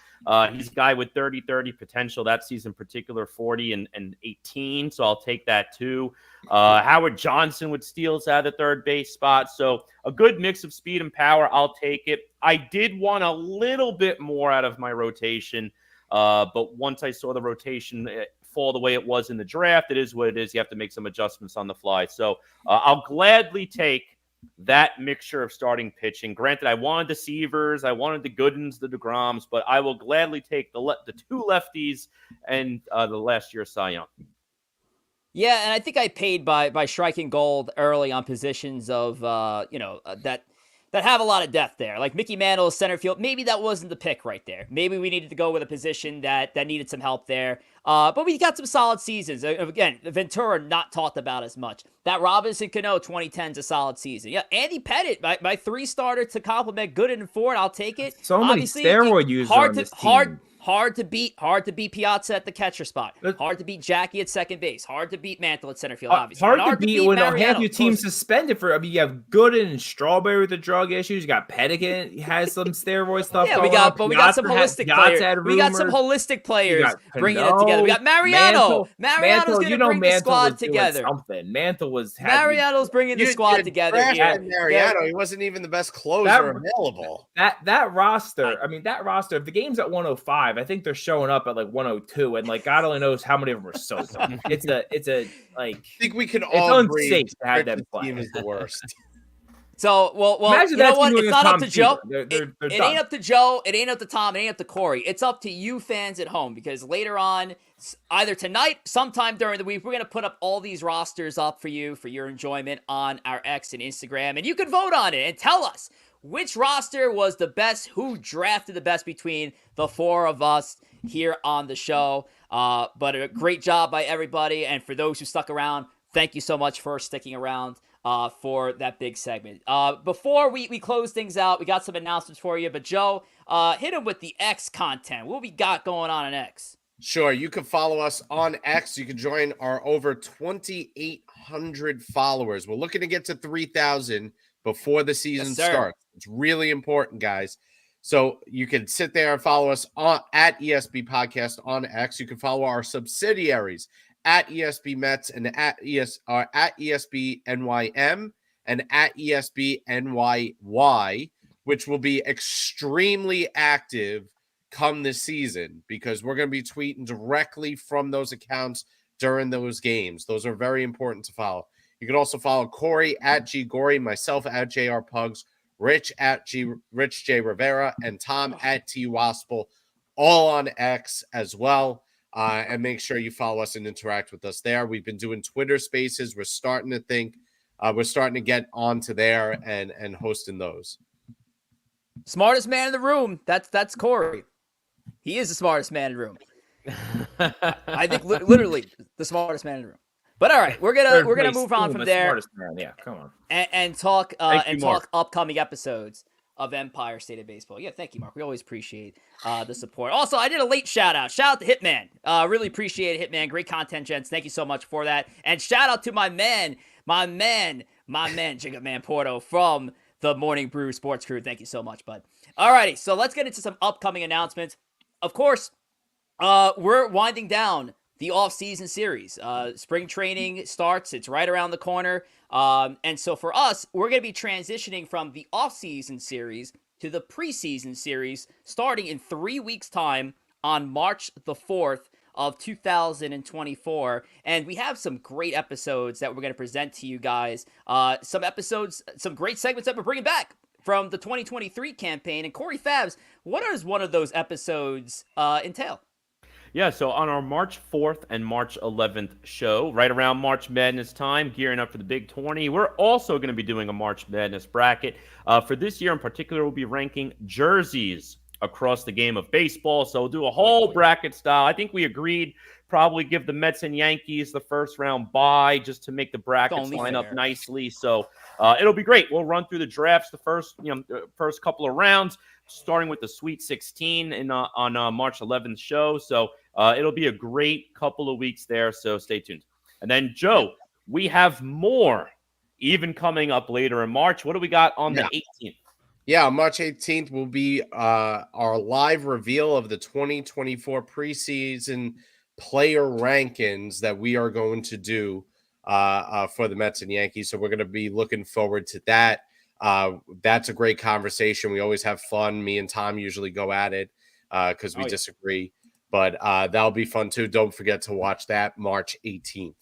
he's a guy with 30-30 potential that season, in particular 40 and 18. So I'll take that too. Howard Johnson with steals out of the third base spot. So a good mix of speed and power. I'll take it. I did want a little bit more out of my rotation. But once I saw the rotation fall the way it was in the draft, it is what it is. You have to make some adjustments on the fly. So I'll gladly take that mixture of starting pitching. Granted, I wanted the Seavers, I wanted the Goodens, the DeGroms, but I will gladly take the two lefties and the last year Cy Young. Yeah, and I think I paid by striking gold early on positions of that have a lot of depth there. Like Mickey Mantle, center field. Maybe that wasn't the pick right there. Maybe we needed to go with a position that needed some help there. But we got some solid seasons. Again, Ventura not talked about as much. That Robinson Cano 2010 is a solid season. Yeah, Andy Pettitte, my 3-starter to complement Gooden and Ford. I'll take it. So many steroid users on this team. Hard to beat Piazza at the catcher spot. Hard to beat Jackie at second base. Hard to beat Mantle at center field, obviously. Hard to beat when half your team suspended for. I mean, you have Gooden and Strawberry with the drug issues. You got Pettitte has some steroid stuff. Yeah, we got some holistic players. We got some holistic players bringing it together. We got Mariano. Mariano's going to bring the squad together. Mariano's bringing the squad together here. Mariano, he wasn't even the best closer available. That roster. I mean, that roster. If the game's at 105. I think they're showing up at like 102, and like God only knows how many of them are soaked. It's a like. I think we can all agree unsafe to have them play. Team is the worst. So, well, you know what? It's not up to Joe. It ain't up to Joe. It ain't up to Tom. It ain't up to Corey. It's up to you fans at home, because later on, either tonight, sometime during the week, we're going to put up all these rosters up for you for your enjoyment on our X and Instagram, and you can vote on it and tell us which roster was the best, who drafted the best between the 4 of us here on the show. But a great job by everybody. And for those who stuck around, thank you so much for sticking around for that big segment. Before we close things out, we got some announcements for you. But Joe, hit him with the X content. What we got going on X? Sure. You can follow us on X. You can join our over 2,800 followers. We're looking to get to 3,000 before the season starts. It's really important, guys. So you can sit there and follow us at ESB Podcast on X. You can follow our subsidiaries at ESB Mets and at ESB NYM and at ESB NYY, which will be extremely active come this season, because we're going to be tweeting directly from those accounts during those games. Those are very important to follow. You can also follow Corey at G Gory, myself at JR Pugs, Rich at Rich J Rivera, and Tom at T Waspel, all on X as well. And make sure you follow us and interact with us there. We've been doing Twitter Spaces. We're starting to get onto there and hosting those. Smartest man in the room. That's Corey. He is the smartest man in the room. I think literally the smartest man in the room. But all right, we're gonna move on from there. Man. Yeah, come on. And talk Mark. upcoming episodes of Empire State of Baseball. Yeah, thank you, Mark. We always appreciate the support. Also, I did a late shout out. Shout out to Hitman. Really appreciate it, Hitman. Great content, gents. Thank you so much for that. And shout out to my man, Jigga Man Porto from the Morning Brew Sports Crew. Thank you so much, bud. Alrighty, so let's get into some upcoming announcements. Of course, we're winding down the off-season series. Spring training starts. It's right around the corner. And so for us, we're going to be transitioning from the off-season series to the preseason series starting in 3 weeks' time on March the 4th of 2024. And we have some great episodes that we're going to present to you guys. Some episodes, some great segments that we're bringing back from the 2023 campaign. And Corey Fabs, what does one of those episodes entail? Yeah, so on our March 4th and March 11th show, right around March Madness time, gearing up for the Big 20, we're also going to be doing a March Madness bracket. For this year in particular, we'll be ranking jerseys across the game of baseball. So we'll do a whole bracket style. I think we agreed probably give the Mets and Yankees the first round bye just to make the brackets line up nicely. So it'll be great. We'll run through the drafts the first couple of rounds, starting with the Sweet 16 on March 11th show. So it'll be a great couple of weeks there. So stay tuned. And then, Joe, we have more even coming up later in March. What do we got on the 18th? Yeah, March 18th will be our live reveal of the 2024 preseason player rankings that we are going to do for the Mets and Yankees. So we're going to be looking forward to that. That's a great conversation. We always have fun. Me and Tom usually go at it because we disagree. But that'll be fun, too. Don't forget to watch that March 18th.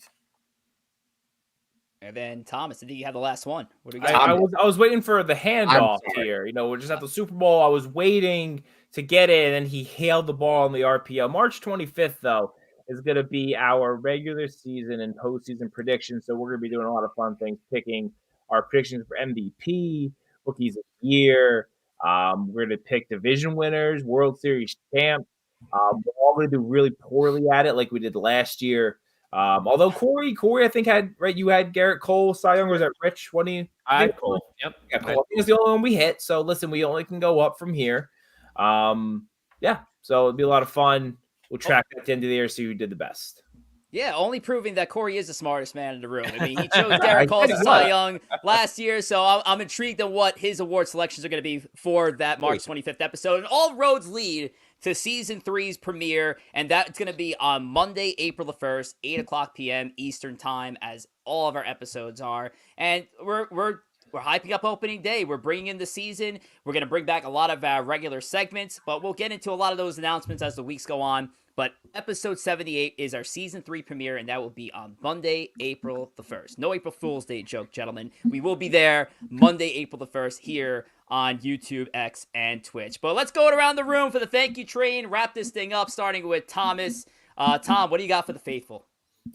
And then, Thomas, I think you had the last one. What do you got? I was waiting for the handoff here. You know, we're just at the Super Bowl. I was waiting to get it, and he hailed the ball on the RPO. March 25th, though, is going to be our regular season and postseason predictions. So we're going to be doing a lot of fun things, picking our predictions for MVP, Rookies of the Year. We're going to pick division winners, World Series champs. We're all going to do really poorly at it like we did last year. Although Corey, I think you had Garrett Cole, Cy Young, or was that Rich? What do you? I had Cole. Yep. Yeah, Cole. It's the only one we hit. So listen, we only can go up from here. Yeah. So it'll be a lot of fun. We'll track at the end of the year, see who did the best. Yeah, only proving that Corey is the smartest man in the room. I mean, he chose Garrett Cole to Cy Young last year, so I'm intrigued on what his award selections are going to be for that March 25th episode. And all roads lead to Season 3's premiere, and that's going to be on Monday, April the 1st, 8 o'clock p.m. Eastern Time, as all of our episodes are. And we're hyping up opening day. We're bringing in the season. We're going to bring back a lot of our regular segments, but we'll get into a lot of those announcements as the weeks go on. But episode 78 is our Season 3 premiere, and that will be on Monday, April the 1st. No April Fool's Day joke, gentlemen. We will be there Monday, April the 1st here on YouTube, X, and Twitch. But let's go around the room for the thank you train. Wrap this thing up, starting with Thomas. Tom, what do you got for the faithful?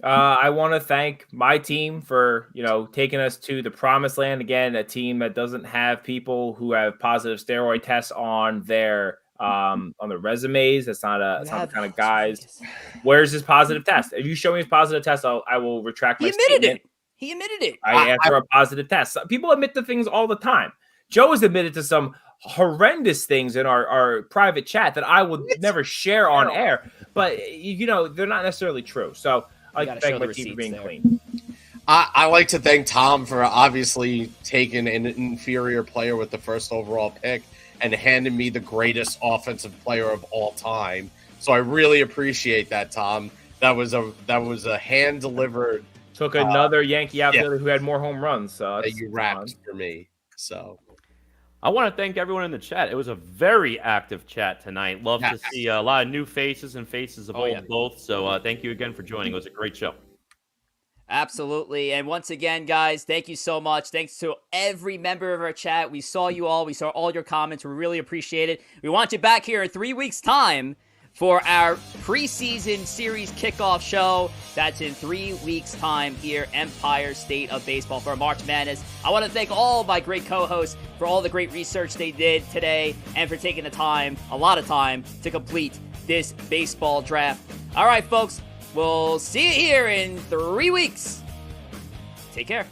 I want to thank my team for, taking us to the promised land. Again, a team that doesn't have people who have positive steroid tests on their on the resumes. That's not the kind of guys. Where's his positive test? If you show me his positive test, I will retract my statement. He admitted it. I asked for a positive test. People admit to things all the time. Joe has admitted to some horrendous things in our private chat that I would never share on air, but they're not necessarily true. So I like to thank my team for being clean. I like to thank Tom for obviously taking an inferior player with the first overall pick and handing me the greatest offensive player of all time. So I really appreciate that, Tom. That was a hand delivered. Took another Yankee outfielder who had more home runs. So that you wrapped for me. So I want to thank everyone in the chat. It was a very active chat tonight. Love to see a lot of new faces and faces of old both. So thank you again for joining. It was a great show. Absolutely. And once again, guys, thank you so much. Thanks to every member of our chat. We saw you all. We saw all your comments. We really appreciate it. We want you back here in 3 weeks' time for our preseason series kickoff show. That's in 3 weeks' time here, Empire State of Baseball, for March Madness. I want to thank all my great co-hosts for all the great research they did today and for taking the time, a lot of time, to complete this baseball draft. All right, folks, we'll see you here in 3 weeks. Take care.